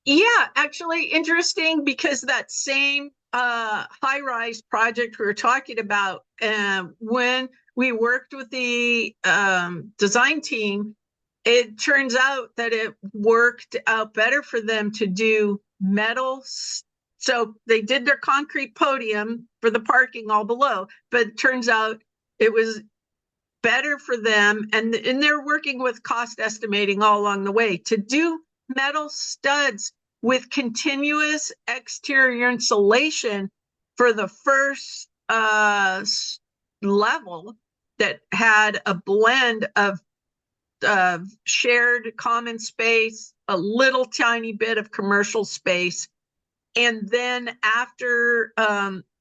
Yeah, actually interesting, because that same high-rise project we were talking about, when we worked with the design team, it turns out that it worked out better for them to do metal. So they did their concrete podium for the parking all below, but it turns out it was better for them, and they're working with cost estimating all along the way, to do metal studs with continuous exterior insulation for the first level that had a blend of shared common space, a little tiny bit of commercial space. And then after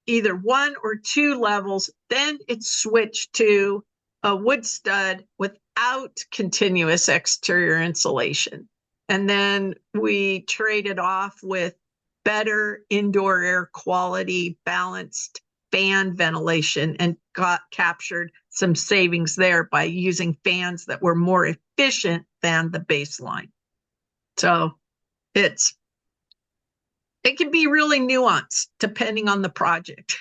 either one or two levels, then it switched to a wood stud without continuous exterior insulation. And then we traded off with better indoor air quality, balanced fan ventilation, and captured some savings there by using fans that were more efficient than the baseline. So it can be really nuanced depending on the project.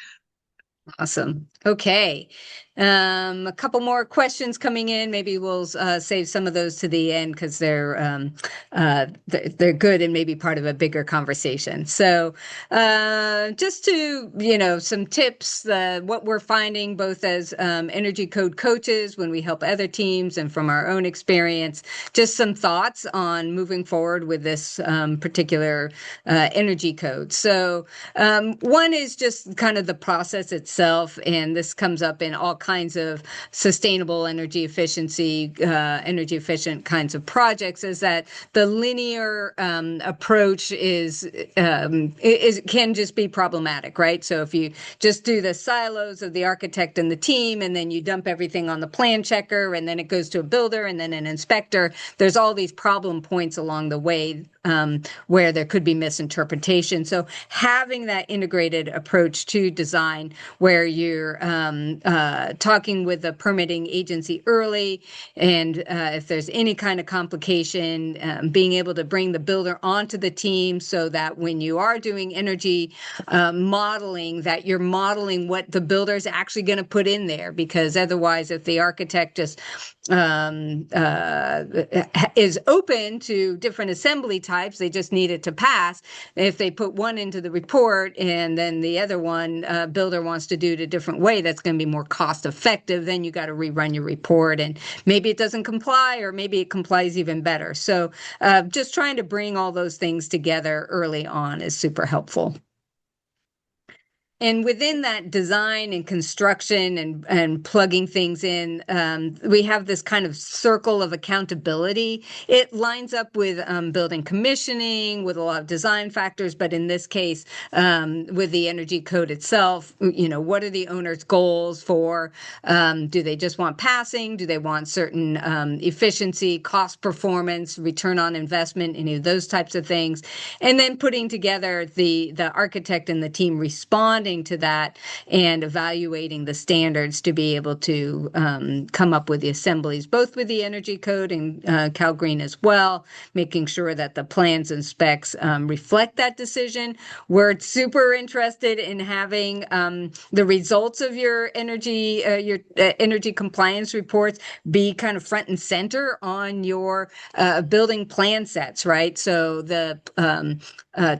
Awesome. Okay. A couple more questions coming in. Maybe we'll save some of those to the end, because they're good and maybe part of a bigger conversation. So just to, some tips, what we're finding both as Energy Code coaches when we help other teams, and from our own experience, just some thoughts on moving forward with this particular Energy Code. So one is just kind of the process itself, and this comes up in all kinds of sustainable energy efficiency, energy efficient kinds of projects, is that the linear approach can just be problematic, right? So if you just do the silos of the architect and the team, and then you dump everything on the plan checker, and then it goes to a builder and then an inspector, there's all these problem points along the way where there could be misinterpretation. So having that integrated approach to design, where you're talking with the permitting agency early, and if there's any kind of complication, being able to bring the builder onto the team, so that when you are doing energy modeling, that you're modeling what the builder is actually going to put in there. Because otherwise, if the architect just is open to different assembly types, they just need it to pass. If they put one into the report and then the other one builder wants to do it a different way, that's going to be more cost effective. Then you got to rerun your report, and maybe it doesn't comply, or maybe it complies even better. So just trying to bring all those things together early on is super helpful. And within that design and construction and plugging things in, we have this kind of circle of accountability. It lines up with building commissioning, with a lot of design factors, but in this case, with the Energy Code itself, what are the owner's goals for? Do they just want passing? Do they want certain efficiency, cost performance, return on investment, any of those types of things? And then putting together the architect and the team responding to that, and evaluating the standards to be able to come up with the assemblies, both with the Energy Code and CalGreen as well, making sure that the plans and specs reflect that decision. We're super interested in having the results of your energy compliance reports be kind of front and center on your building plan sets, right? So the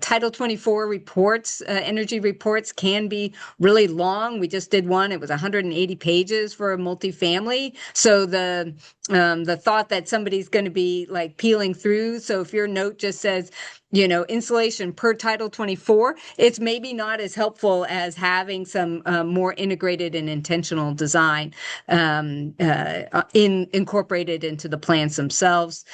Title 24 reports, energy reports, can can be really long. We just did one. It was 180 pages for a multifamily. So the thought that somebody's going to be like peeling through. So if your note just says, insulation per Title 24, it's maybe not as helpful as having some more integrated and intentional design incorporated into the plans themselves.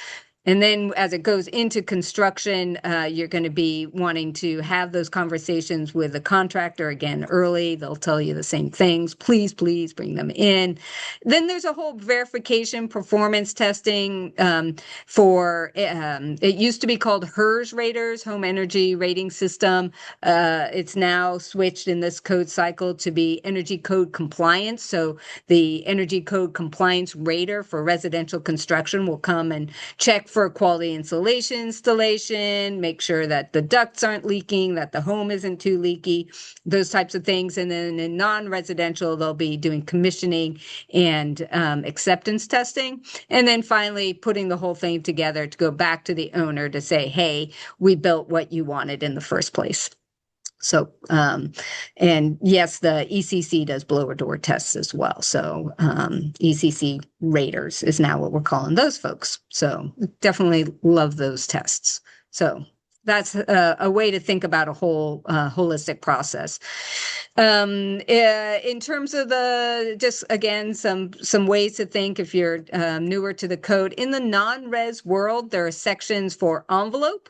And then as it goes into construction, you're going to be wanting to have those conversations with the contractor again early. They'll tell you the same things. Please bring them in. Then there's a whole verification performance testing for, it used to be called HERS raters, Home Energy Rating System. It's now switched in this code cycle to be Energy Code Compliance. So the Energy Code Compliance rater for residential construction will come and check for quality insulation installation, make sure that the ducts aren't leaking, that the home isn't too leaky, those types of things. And then in non-residential, they'll be doing commissioning and acceptance testing. And then finally, putting the whole thing together to go back to the owner to say, hey, we built what you wanted in the first place. So, and yes, the ECC does blower door tests as well. So, ECC raters is now what we're calling those folks. So definitely love those tests. So that's a way to think about a whole holistic process. In terms of just again, some ways to think if you're newer to the code. In the non-res world, there are sections for envelope,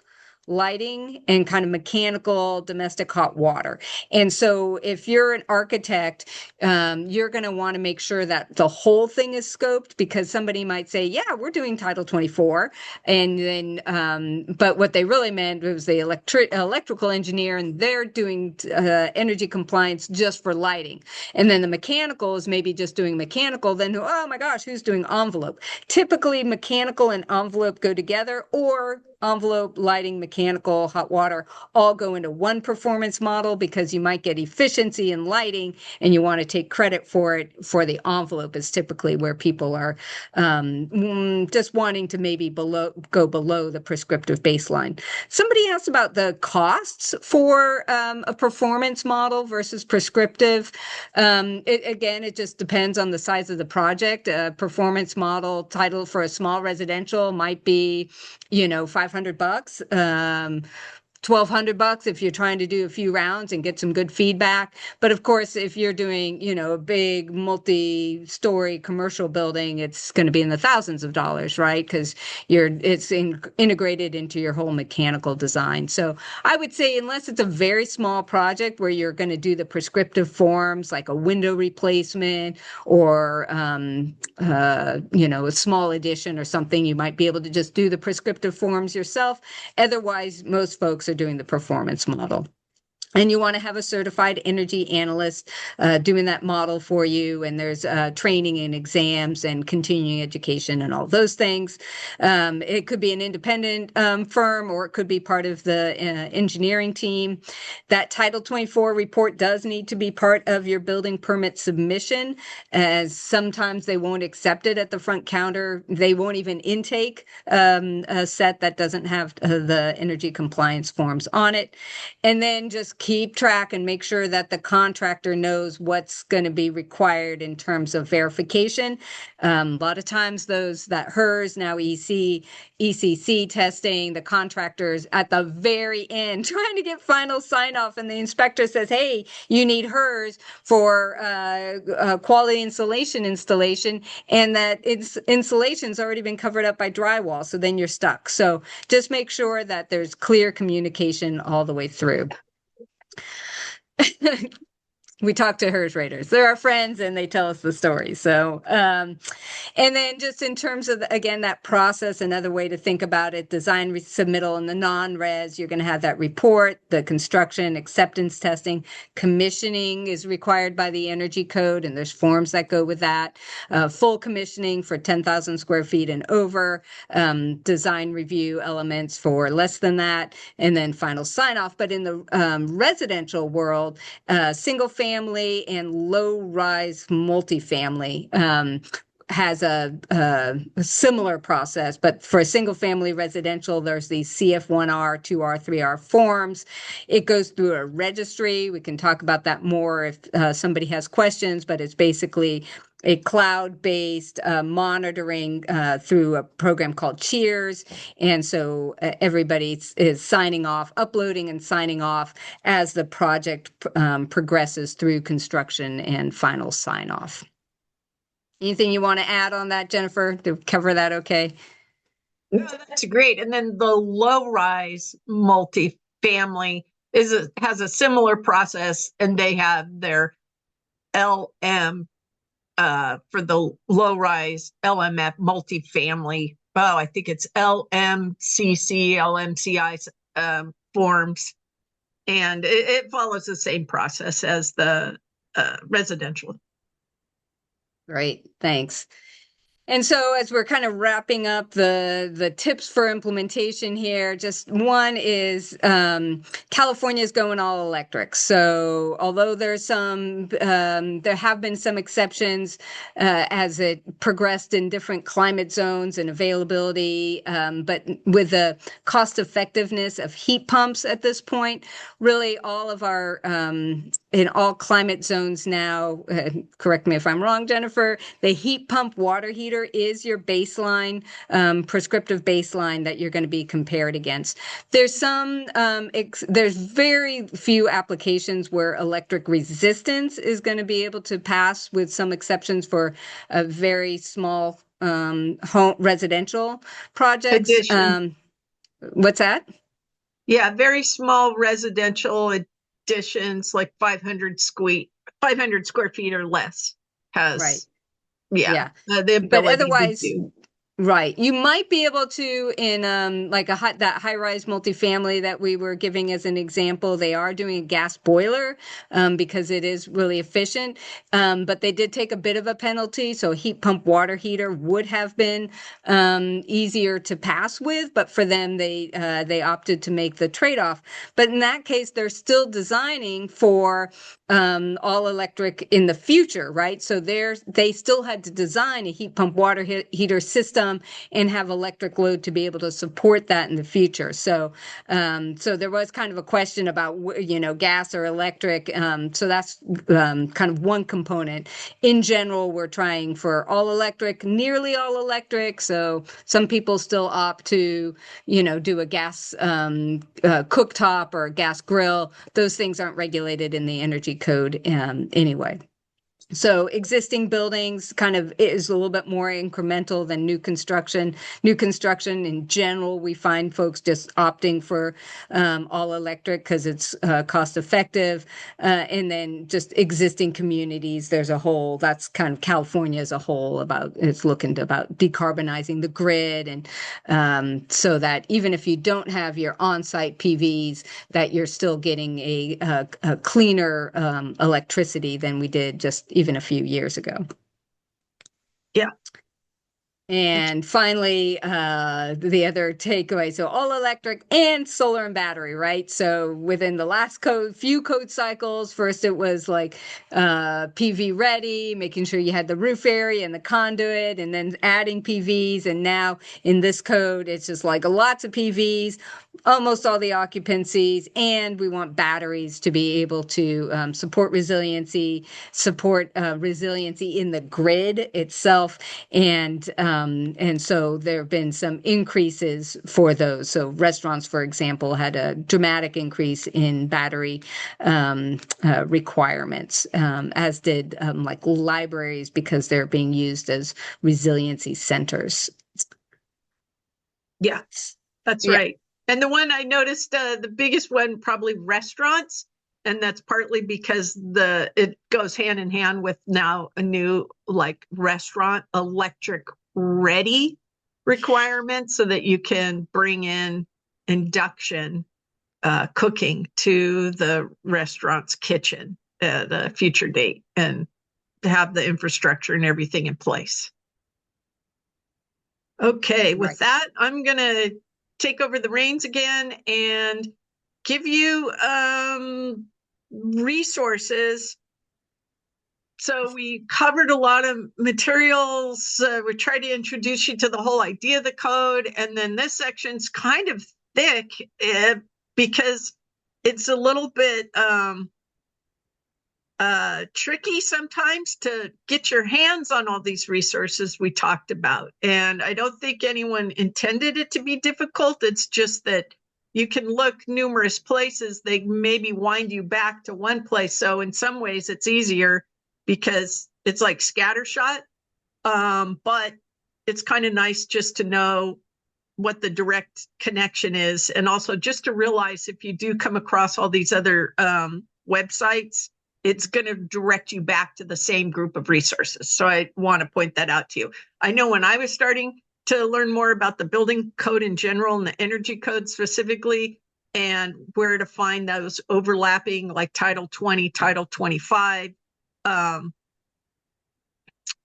lighting, and kind of mechanical domestic hot water. And so if you're an architect, you're going to want to make sure that the whole thing is scoped, because somebody might say, yeah, we're doing Title 24. And then, but what they really meant was the electrical engineer, and they're doing energy compliance just for lighting. And then the mechanical is maybe just doing mechanical. Then, oh my gosh, who's doing envelope? Typically, mechanical and envelope go together, or envelope, lighting, mechanical, hot water all go into one performance model, because you might get efficiency in lighting and you want to take credit for it. For the envelope is typically where people are just wanting to maybe go below the prescriptive baseline. Somebody asked about the costs for a performance model versus prescriptive. It just depends on the size of the project. A performance model title for a small residential might be, $500. $1,200 if you're trying to do a few rounds and get some good feedback. But of course, if you're doing, a big multi-story commercial building, it's going to be in the thousands of dollars, right? Because it's integrated into your whole mechanical design. So I would say, unless it's a very small project where you're going to do the prescriptive forms, like a window replacement or, a small addition or something, you might be able to just do the prescriptive forms yourself. Otherwise, most folks are doing the performance model. And you want to have a certified energy analyst doing that model for you. And there's training and exams and continuing education and all those things. It could be an independent firm, or it could be part of the engineering team. That Title 24 report does need to be part of your building permit submission, as sometimes they won't accept it at the front counter. They won't even intake a set that doesn't have the energy compliance forms on it. And then just keep track and make sure that the contractor knows what's going to be required in terms of verification. A lot of times that HERS, now ECC testing, the contractors at the very end trying to get final sign off, and the inspector says, hey, you need HERS for quality insulation installation, and that insulation's already been covered up by drywall. So then you're stuck. So just make sure that there's clear communication all the way through. We talk to HERS raters. They're our friends and they tell us the story. So, and then just in terms of, again, that process, another way to think about it, design submittal in the non-res, you're going to have that report, the construction, acceptance testing, commissioning is required by the energy code, and there's forms that go with that. Full commissioning for 10,000 square feet and over, design review elements for less than that, and then final sign off. But in the residential world, single family and low-rise multifamily has a similar process, but for a single family residential, there's these CF1R, 2R, 3R forms. It goes through a registry. We can talk about that more if somebody has questions, but it's basically a cloud-based monitoring through a program called Cheers. And so everybody is signing off, uploading and signing off as the project progresses through construction and final sign off. Anything you want to add on that, Jennifer, to cover that okay? No, that's great. And then the low-rise multifamily has a similar process, and they have their LM for the low-rise LMF multifamily. Oh, I think it's LMCC, LMCI forms, and it follows the same process as the residential. Great, thanks. And so as we're kind of wrapping up the tips for implementation here, just one is California is going all electric. So although there's there have been some exceptions as it progressed in different climate zones and availability, but with the cost effectiveness of heat pumps at this point, really all of our in all climate zones now, correct me if I'm wrong, Jennifer, the heat pump water heater is your baseline, prescriptive baseline that you're going to be compared against. There's there's very few applications where electric resistance is going to be able to pass, with some exceptions for a very small home residential projects. What's that? Yeah, very small residential additions, like 500 square feet or less has. Right. Yeah. But otherwise, right. You might be able to in like that high-rise multifamily that we were giving as an example. They are doing a gas boiler because it is really efficient. But they did take a bit of a penalty. So a heat pump water heater would have been easier to pass with, but for them they opted to make the trade-off. But in that case, they're still designing for all electric in the future, right? So they still had to design a heat pump water heater system and have electric load to be able to support that in the future. So there was kind of a question about, gas or electric. So that's kind of one component. In general, we're trying for all electric, nearly all electric. So some people still opt to, do a gas cooktop or a gas grill. Those things aren't regulated in the energy code anyway. So existing buildings kind of is a little bit more incremental than new construction. New construction in general, we find folks just opting for all electric because it's cost effective. And then just existing communities, there's a whole, that's kind of California as a whole it's looking about decarbonizing the grid. And so that even if you don't have your on-site PVs, that you're still getting a cleaner electricity than we did just even a few years ago. Yeah. And finally, the other takeaway, so all electric and solar and battery, right? So within the last few code cycles, first it was like PV ready, making sure you had the roof area and the conduit, and then adding PVs. And now in this code, it's just like lots of PVs, almost all the occupancies, and we want batteries to be able to support resiliency in the grid itself. And so there have been some increases for those. So restaurants, for example, had a dramatic increase in battery requirements, as did like libraries, because they're being used as resiliency centers. Yeah, that's right. And the one I noticed, the biggest one, probably restaurants. And that's partly because it goes hand in hand with now a new like restaurant electric ready requirement, so that you can bring in induction cooking to the restaurant's kitchen at a future date and to have the infrastructure and everything in place. Okay, with that, I'm going to take over the reins again and give you resources So we covered a lot of materials. We tried to introduce you to the whole idea of the code. And then this section's kind of thick because it's a little bit tricky sometimes to get your hands on all these resources we talked about. And I don't think anyone intended it to be difficult. It's just that you can look numerous places. They maybe wind you back to one place. So in some ways it's easier because it's like scattershot. But it's kind of nice just to know what the direct connection is. And also just to realize if you do come across all these other websites, it's going to direct you back to the same group of resources. So I want to point that out to you. I know when I was starting to learn more about the building code in general and the energy code specifically, and where to find those overlapping, like Title 20, Title 25,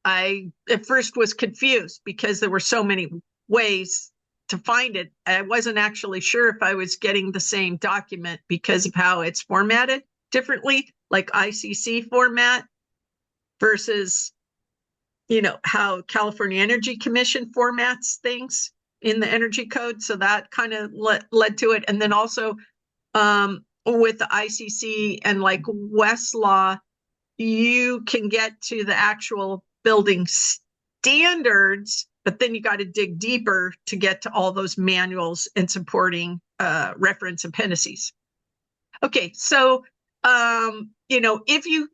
I at first was confused because there were so many ways to find it. I wasn't actually sure if I was getting the same document because of how it's formatted differently, like ICC format versus, how California Energy Commission formats things in the energy code. So that kind of led to it. And then also with the ICC and like Westlaw, you can get to the actual building standards, but then you got to dig deeper to get to all those manuals and supporting reference appendices. Okay, so if you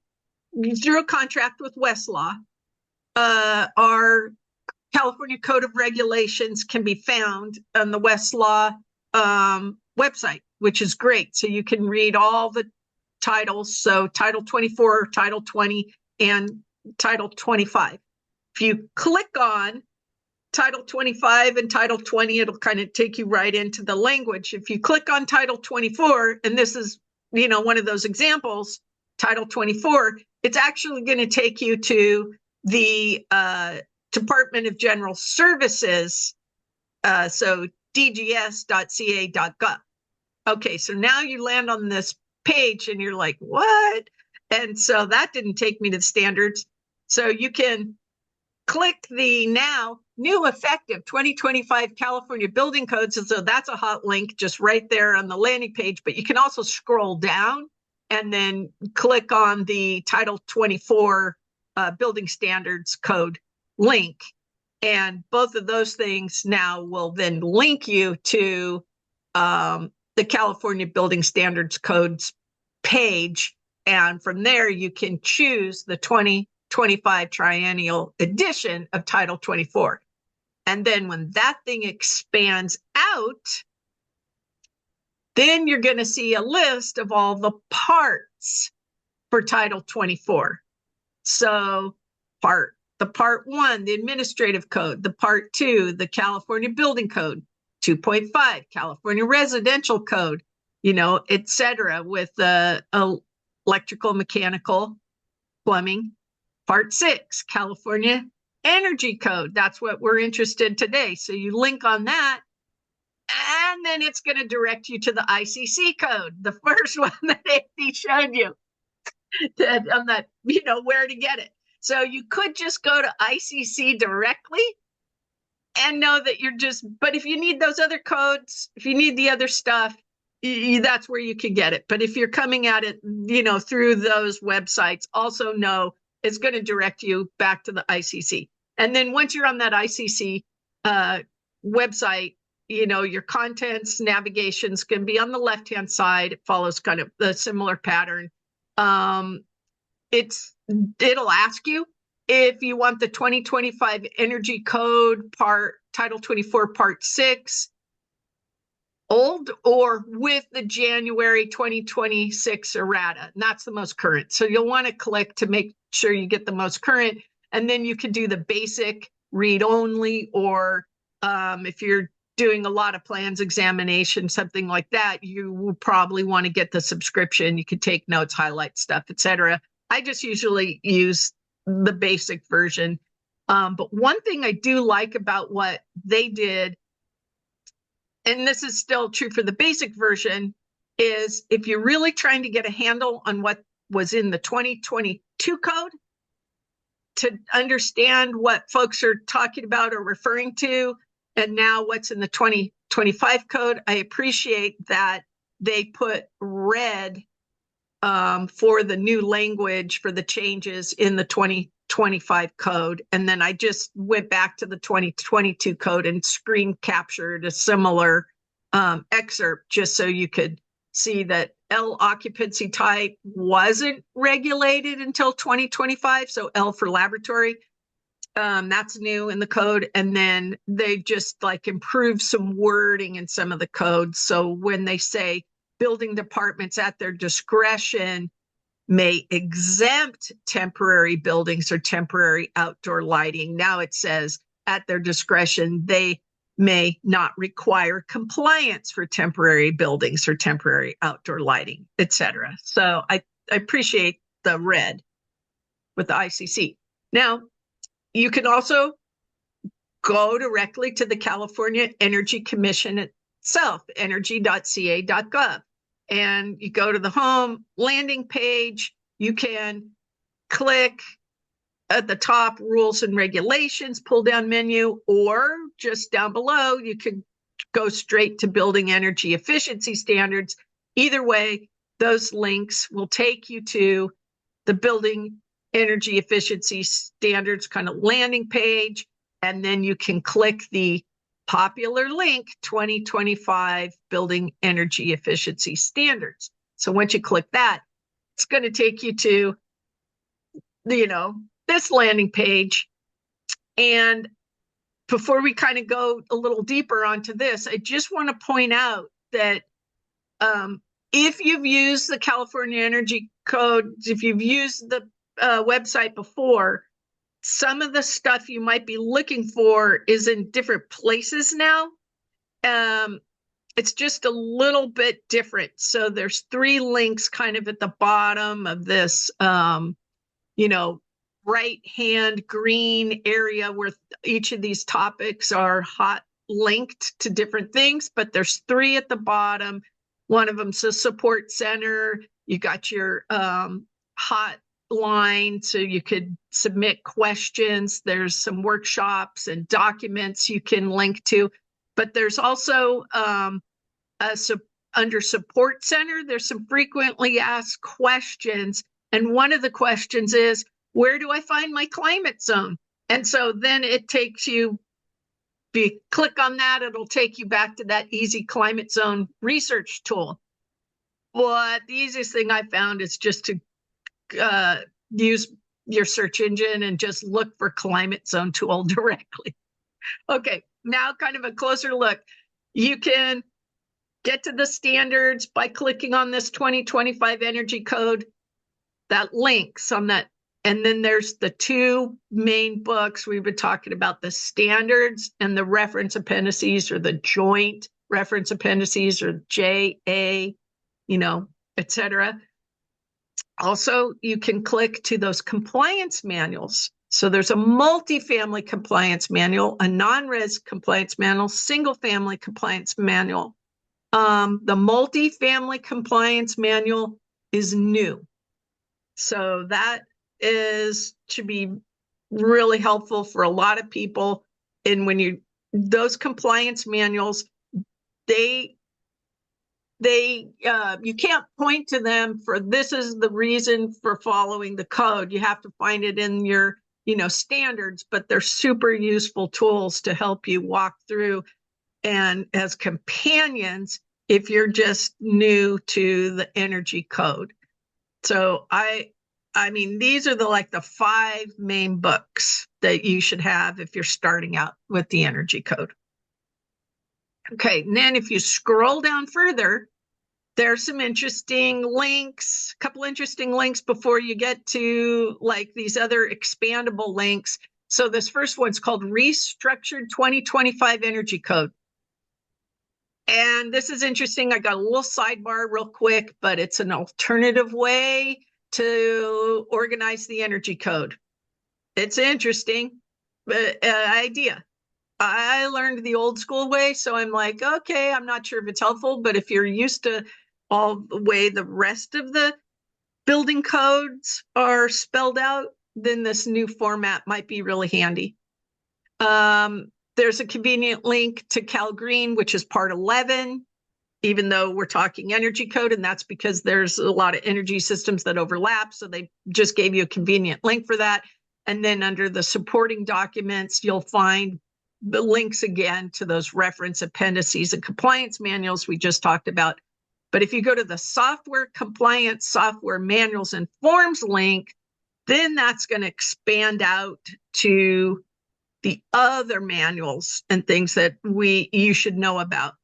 through a contract with Westlaw, our California Code of Regulations can be found on the Westlaw website, which is great. So you can read all the titles. So Title 24, Title 20, and Title 25. If you click on Title 25 and Title 20, it'll kind of take you right into the language. If you click on Title 24, and this is one of those examples, Title 24, it's actually going to take you to the Department of General Services, so dgs.ca.gov. Okay, so now you land on this page and you're like, what? And so that didn't take me to the standards. So you can click the now new effective 2025 California building codes. And so that's a hot link just right there on the landing page, but you can also scroll down and then click on the Title 24 building standards code link. And both of those things now will then link you to the California Building Standards Codes page. And from there, you can choose the 2025 triennial edition of Title 24. And then when that thing expands out, then you're going to see a list of all the parts for Title 24. So the part 1, the administrative code, the part 2, the California Building Code, 2.5, California Residential Code, et cetera, with electrical, mechanical, plumbing. Part 6, California Energy Code. That's what we're interested in today. So you link on that, and then it's going to direct you to the ICC code, the first one that Andy showed you, on that, where to get it. So you could just go to ICC directly and know that but if you need those other codes, if you need the other stuff, that's where you can get it. But if you're coming at it, through those websites, also know it's going to direct you back to the ICC. And then once you're on that ICC website, your contents, navigations can be on the left-hand side. It follows kind of the similar pattern. It'll ask you if you want the 2025 Energy Code Title 24 Part 6, old or with the January 2026 errata. And that's the most current. So you'll want to click to make sure you get the most current. And then you can do the basic read only, or if you're doing a lot of plans examination, something like that, you will probably want to get the subscription. You can take notes, highlight stuff, etc. I just usually use the basic version. But one thing I do like about what they did, and this is still true for the basic version, is if you're really trying to get a handle on what was in the 2022 code, to understand what folks are talking about or referring to, and now what's in the 2025 code. I appreciate that they put red for the new language for the changes in the 2025 code. And then I just went back to the 2022 code and screen captured a similar excerpt just so you could see that L occupancy type wasn't regulated until 2025. So L for laboratory. That's new in the code. And then they just like improved some wording in some of the codes. So when they say building departments at their discretion may exempt temporary buildings or temporary outdoor lighting, now it says at their discretion, they may not require compliance for temporary buildings or temporary outdoor lighting, etc. So I appreciate the red with the ICC. Now, you can also go directly to the California Energy Commission itself, energy.ca.gov. And you go to the home landing page. You can click at the top, rules and regulations, pull down menu, or just down below, you can go straight to building energy efficiency standards. Either way, those links will take you to the building energy efficiency standards kind of landing page. And then you can click the popular link, 2025 building energy efficiency standards. So once you click that, it's going to take you to, this landing page. And before we kind of go a little deeper onto this, I just want to point out that if you've used the California Energy Code, if you've used the website before, some of the stuff you might be looking for is in different places now. It's just a little bit different. So there's 3 links kind of at the bottom of this, right-hand green area where each of these topics are hot linked to different things, but there's 3 at the bottom. One of them's a support center. You got your hot line, so you could submit questions. There's some workshops and documents you can link to, but there's also under support center, there's some frequently asked questions. And one of the questions is, where do I find my climate zone? And so then it takes you, if you click on that, it'll take you back to that easy climate zone research tool. But the easiest thing I found is just to use your search engine and just look for climate zone tool directly. Okay, now kind of a closer look. You can get to the standards by clicking on this 2025 energy code, that links on that. And then there's the 2 main books. We've been talking about the standards and the reference appendices, or the joint reference appendices, or JA, etc. Also, you can click to those compliance manuals. So there's a multifamily compliance manual, a non-res compliance manual, single family compliance manual. The multifamily compliance manual is new. So that should be really helpful for a lot of people. And when those compliance manuals, you can't point to them for this is the reason for following the code. You have to find it in your standards, but they're super useful tools to help you walk through, and as companions if you're just new to the energy code. So I mean, these are the 5 main books that you should have if you're starting out with the energy code. Okay, and then if you scroll down further, there's some interesting links, a couple interesting links before you get to these other expandable links. So this first one's called Restructured 2025 Energy Code. And this is interesting. I got a little sidebar real quick, but it's an alternative way to organize the energy code. It's interesting idea. I learned the old school way, so I'm like, okay, I'm not sure if it's helpful, but if you're used to all the way the rest of the building codes are spelled out, then this new format might be really handy. There's a convenient link to Cal Green, which is part 11, even though we're talking energy code, and that's because there's a lot of energy systems that overlap. So they just gave you a convenient link for that. And then under the supporting documents, you'll find the links again to those reference appendices and compliance manuals we just talked about. But if you go to the software compliance, software manuals and forms link, then that's going to expand out to the other manuals and things that you should know about.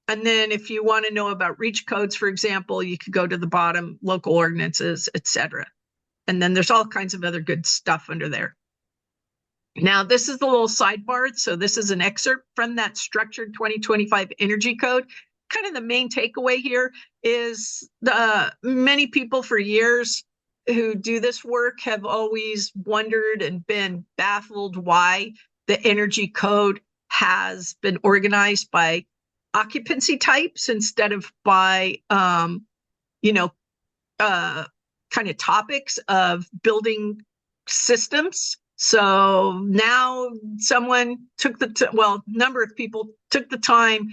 And then if you want to know about REACH codes, for example, you could go to the bottom, local ordinances, etc. And then there's all kinds of other good stuff under there. Now, this is the little sidebar. So this is an excerpt from that structured 2025 energy code. Kind of the main takeaway here is many people for years who do this work have always wondered and been baffled why the energy code has been organized by occupancy types instead of by, kind of topics of building systems. So now someone took number of people took the time,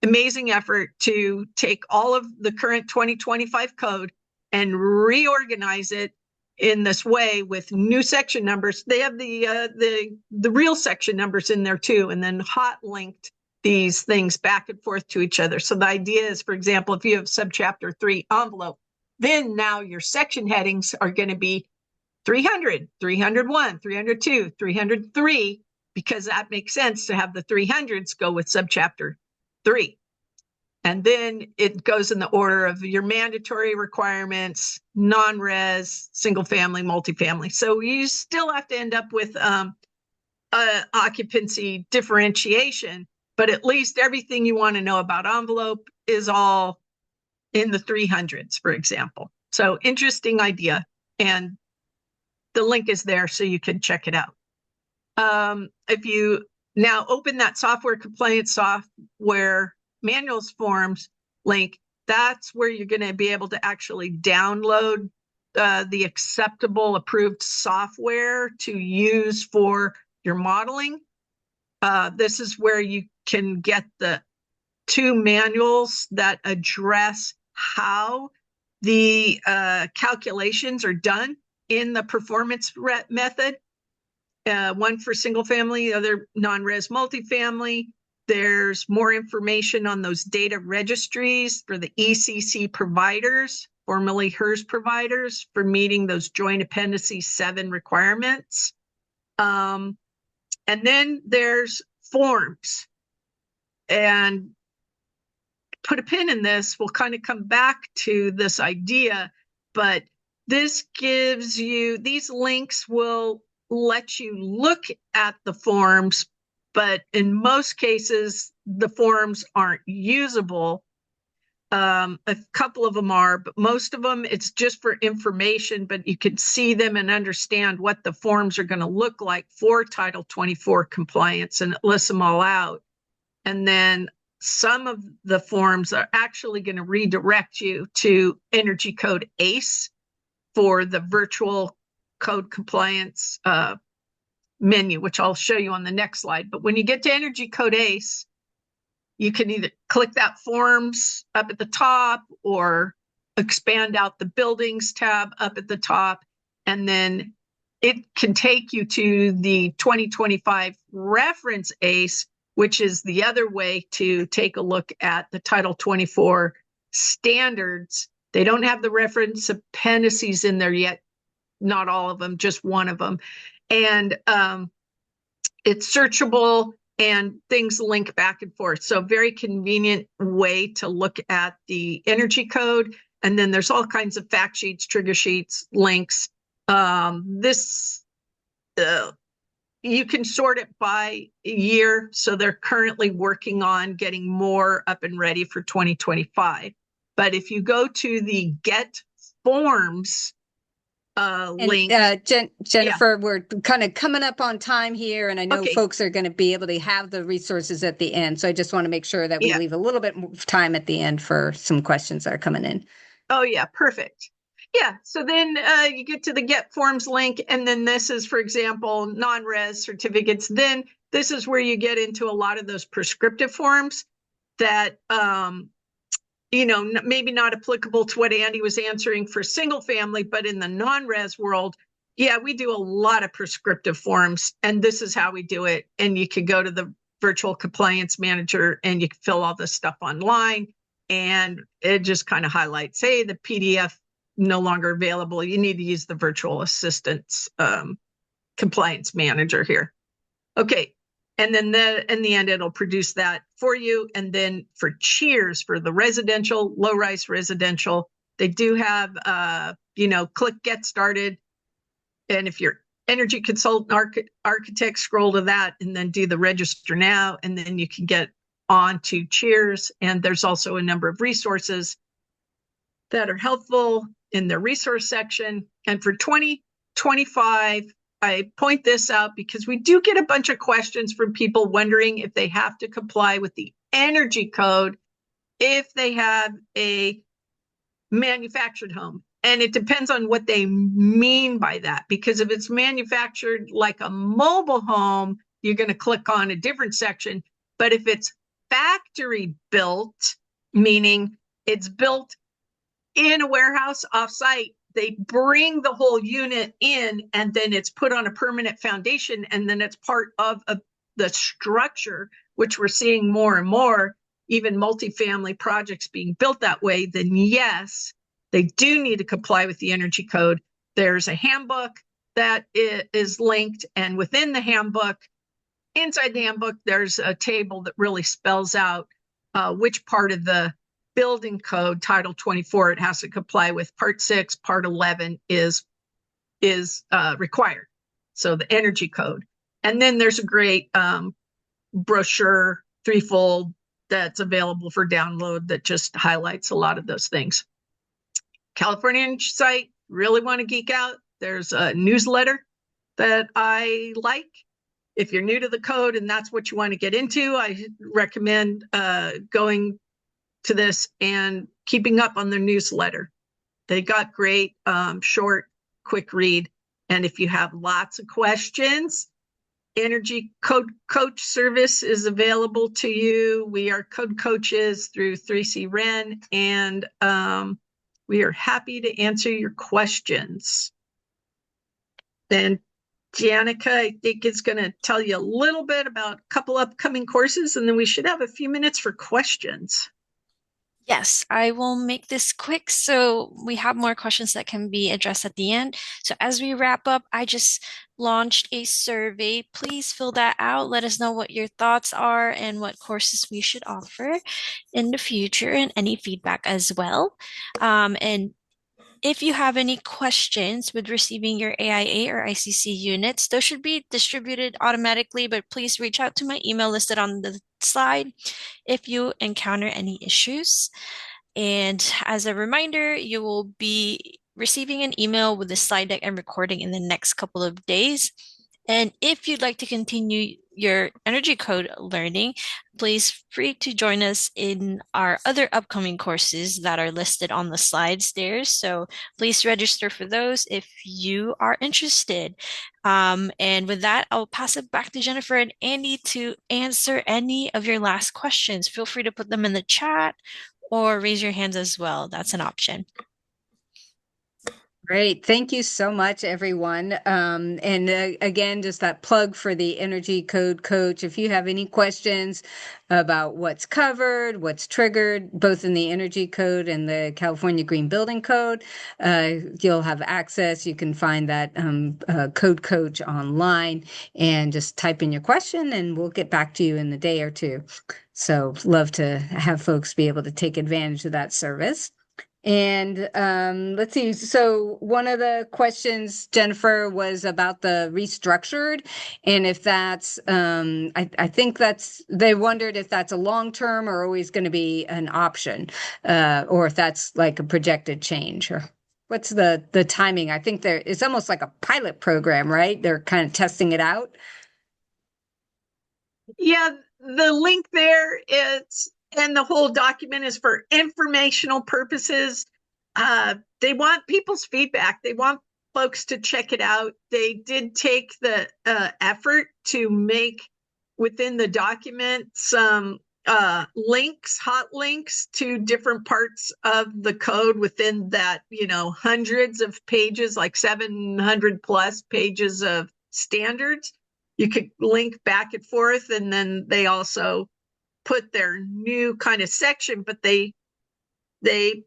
amazing effort to take all of the current 2025 code and reorganize it in this way with new section numbers. They have the real section numbers in there too, and then hot linked these things back and forth to each other. So the idea is, for example, if you have subchapter 3 envelope, then now your section headings are going to be 300, 301, 302, 303, because that makes sense to have the 300s go with subchapter 3. And then it goes in the order of your mandatory requirements, non-res, single family, multifamily. So you still have to end up with occupancy differentiation, but at least everything you want to know about envelope is all in the 300s, for example. So interesting idea. And the link is there so you can check it out. If you now open that software compliance software manuals forms link, that's where you're going to be able to actually download the acceptable approved software to use for your modeling. This is where you can get the 2 manuals that address how the calculations are done in the performance method. One for single family, the other non-res multifamily. There's more information on those data registries for the ECC providers, formerly HERS providers, for meeting those joint appendices 7 requirements. And then there's forms. And put a pin in this, we'll kind of come back to this idea, but this gives you, these links will let you look at the forms, but in most cases, the forms aren't usable. A couple of them are, but most of them, it's just for information, but you can see them and understand what the forms are going to look like for Title 24 compliance, and it lists them all out. And then some of the forms are actually going to redirect you to Energy Code ACE for the virtual code compliance menu, which I'll show you on the next slide. But when you get to Energy Code ACE, you can either click that forms up at the top or expand out the buildings tab up at the top, and then it can take you to the 2025 reference ACE, which is the other way to take a look at the Title 24 standards. They don't have the reference appendices in there yet. Not all of them, just one of them. And it's searchable and things link back and forth. So very convenient way to look at the energy code. And then there's all kinds of fact sheets, trigger sheets, links. You can sort it by year. So they're currently working on getting more up and ready for 2025. But if you go to the Get Forms link. Jennifer, we're kind of coming up on time here, and I know folks are going to be able to have the resources at the end. So I just want to make sure that we leave a little bit more time at the end for some questions that are coming in. Oh, yeah, perfect. Yeah, so then you get to the get forms link, and then this is, for example, non-res certificates. Then this is where you get into a lot of those prescriptive forms that, maybe not applicable to what Andy was answering for single family, but in the non-res world, yeah, we do a lot of prescriptive forms, and this is how we do it. And you can go to the virtual compliance manager and you can fill all this stuff online, and it just kind of highlights, hey, the PDF no longer available. You need to use the virtual assistance compliance manager here. Okay. And then in the end, it'll produce that for you. And then for Cheers, for the residential, low-rise residential, they do have, click Get Started. And if you're energy consultant architect, scroll to that and then do the register now. And then you can get on to Cheers. And there's also a number of resources that are helpful in the resource section. And for 2025, I point this out because we do get a bunch of questions from people wondering if they have to comply with the energy code if they have a manufactured home. And it depends on what they mean by that, because if it's manufactured like a mobile home, you're going to click on a different section. But if it's factory built, meaning it's built in a warehouse offsite, they bring the whole unit in and then it's put on a permanent foundation, and then it's part of the structure, which we're seeing more and more, even multifamily projects being built that way, then yes, they do need to comply with the energy code. There's a handbook that is linked, and within the handbook, inside the handbook, there's a table that really spells out which part of the building code, Title 24, it has to comply with. Part 6, Part 11 is required. So the energy code. And then there's a great brochure, threefold, that's available for download that just highlights a lot of those things. California Energy Site, really want to geek out, there's a newsletter that I like. If you're new to the code and that's what you want to get into, I recommend going to this and keeping up on their newsletter. They got great, short, quick read. And if you have lots of questions, Energy Code Coach service is available to you. We are code coaches through 3C Ren, and we are happy to answer your questions. Then Janica, I think, is going to tell you a little bit about a couple upcoming courses, and then we should have a few minutes for questions. Yes, I will make this quick so we have more questions that can be addressed at the end. So as we wrap up, I just launched a survey. Please fill that out. Let us know what your thoughts are and what courses we should offer in the future, and any feedback as well. And if you have any questions with receiving your AIA or ICC units, those should be distributed automatically, but please reach out to my email listed on the slide if you encounter any issues. And as a reminder, you will be receiving an email with the slide deck and recording in the next couple of days. And if you'd like to continue your energy code learning, please free to join us in our other upcoming courses that are listed on the slides there. So please register for those if you are interested. And with that, I'll pass it back to Jennifer and Andy to answer any of your last questions. Feel free to put them in the chat or raise your hands as well. That's an option. Great. Thank you so much, everyone. Again, just that plug for the Energy Code Coach. If you have any questions about what's covered, what's triggered, both in the Energy Code and the California Green Building Code, you'll have access. You can find that Code Coach online and just type in your question and we'll get back to you in the day or two. So love to have folks be able to take advantage of that service. And let's see. So one of the questions, Jennifer, was about the restructured, and if that's, I think that's, they wondered if that's a long-term or always going to be an option, or if that's like a projected change, or what's the timing? I think it's almost like a pilot program, right? They're kind of testing it out. Yeah, the link there is, and the whole document is for informational purposes. they want people's feedback. They want folks to check it out. They did take the effort to make within the document some links, hot links to different parts of the code within that, hundreds of pages, like 700 plus pages of standards. You could link back and forth, and then they also put their new kind of section, but they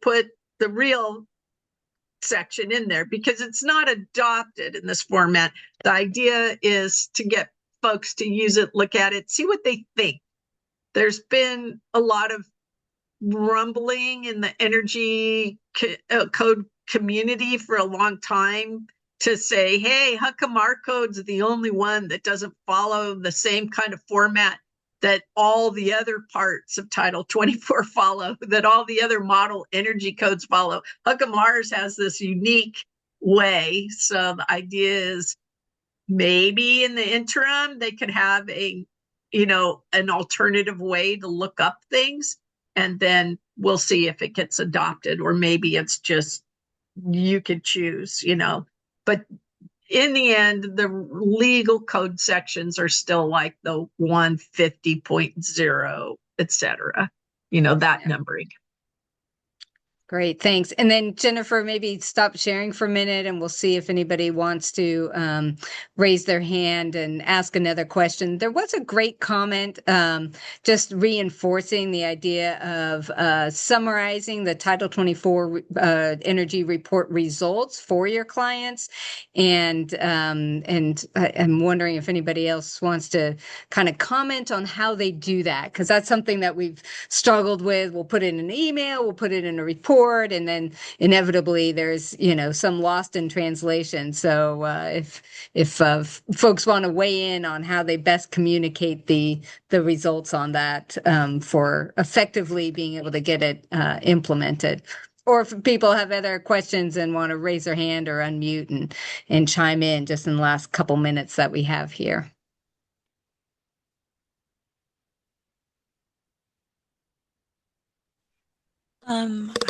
put the real section in there because it's not adopted in this format. The idea is to get folks to use it, look at it, see what they think. There's been a lot of rumbling in the energy code community for a long time to say, hey, how come our code's the only one that doesn't follow the same kind of format that all the other parts of Title 24 follow, that all the other model energy codes follow? How come ours has this unique way? So the idea is maybe in the interim, they could have an alternative way to look up things, and then we'll see if it gets adopted, or maybe it's just you could choose, but in the end, the legal code sections are still like the 150.0, et cetera, that numbering. Great, thanks. And then Jennifer, maybe stop sharing for a minute and we'll see if anybody wants to raise their hand and ask another question. There was a great comment just reinforcing the idea of summarizing the Title 24 Energy Report results for your clients. And I'm wondering if anybody else wants to kind of comment on how they do that, because that's something that we've struggled with. We'll put it in an email, we'll put it in a report, and then inevitably there's some lost in translation. So if folks want to weigh in on how they best communicate the results on that for effectively being able to get it implemented. Or if people have other questions and want to raise their hand or unmute and chime in just in the last couple minutes that we have here.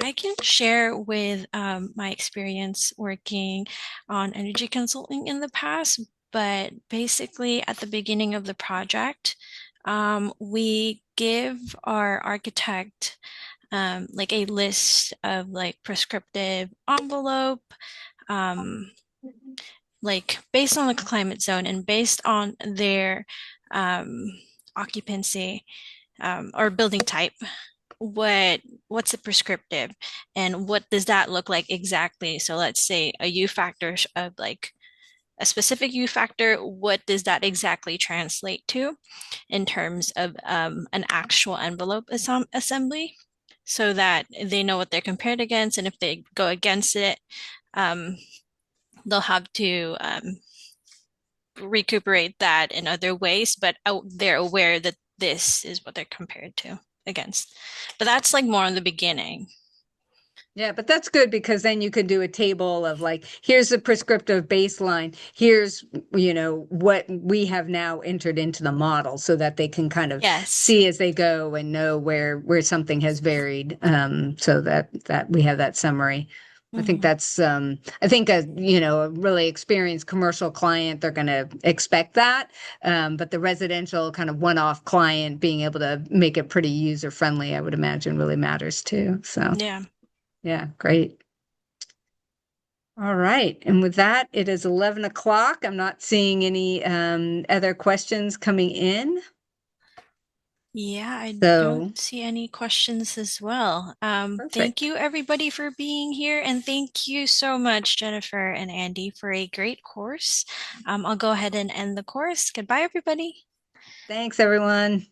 I can share with my experience working on energy consulting in the past, but basically at the beginning of the project, we give our architect like a list of like prescriptive envelope, like based on the climate zone and based on their occupancy or building type. What's a prescriptive and what does that look like exactly? So let's say a U factor of like a specific U factor, what does that exactly translate to in terms of an actual envelope assembly, so that they know what they're compared against, and if they go against it, they'll have to recuperate that in other ways, but they're aware that this is what they're compared to against. But that's like more in the beginning. Yeah, but that's good because then you can do a table of like, here's the prescriptive baseline. Here's, what we have now entered into the model so that they can kind of Yes. see as they go and know where something has varied. So that we have that summary. I think that's, I think a really experienced commercial client, they're going to expect that. But the residential kind of one-off client being able to make it pretty user-friendly, I would imagine really matters too. So Yeah. yeah, great. All right. And with that, it is 11 o'clock. I'm not seeing any other questions coming in. Yeah, I So don't see any questions as well. Thank perfect. you everybody for being here, and thank you so much, Jennifer and Andy, for a great course. I'll go ahead and end the course. Goodbye, everybody. Thanks, everyone.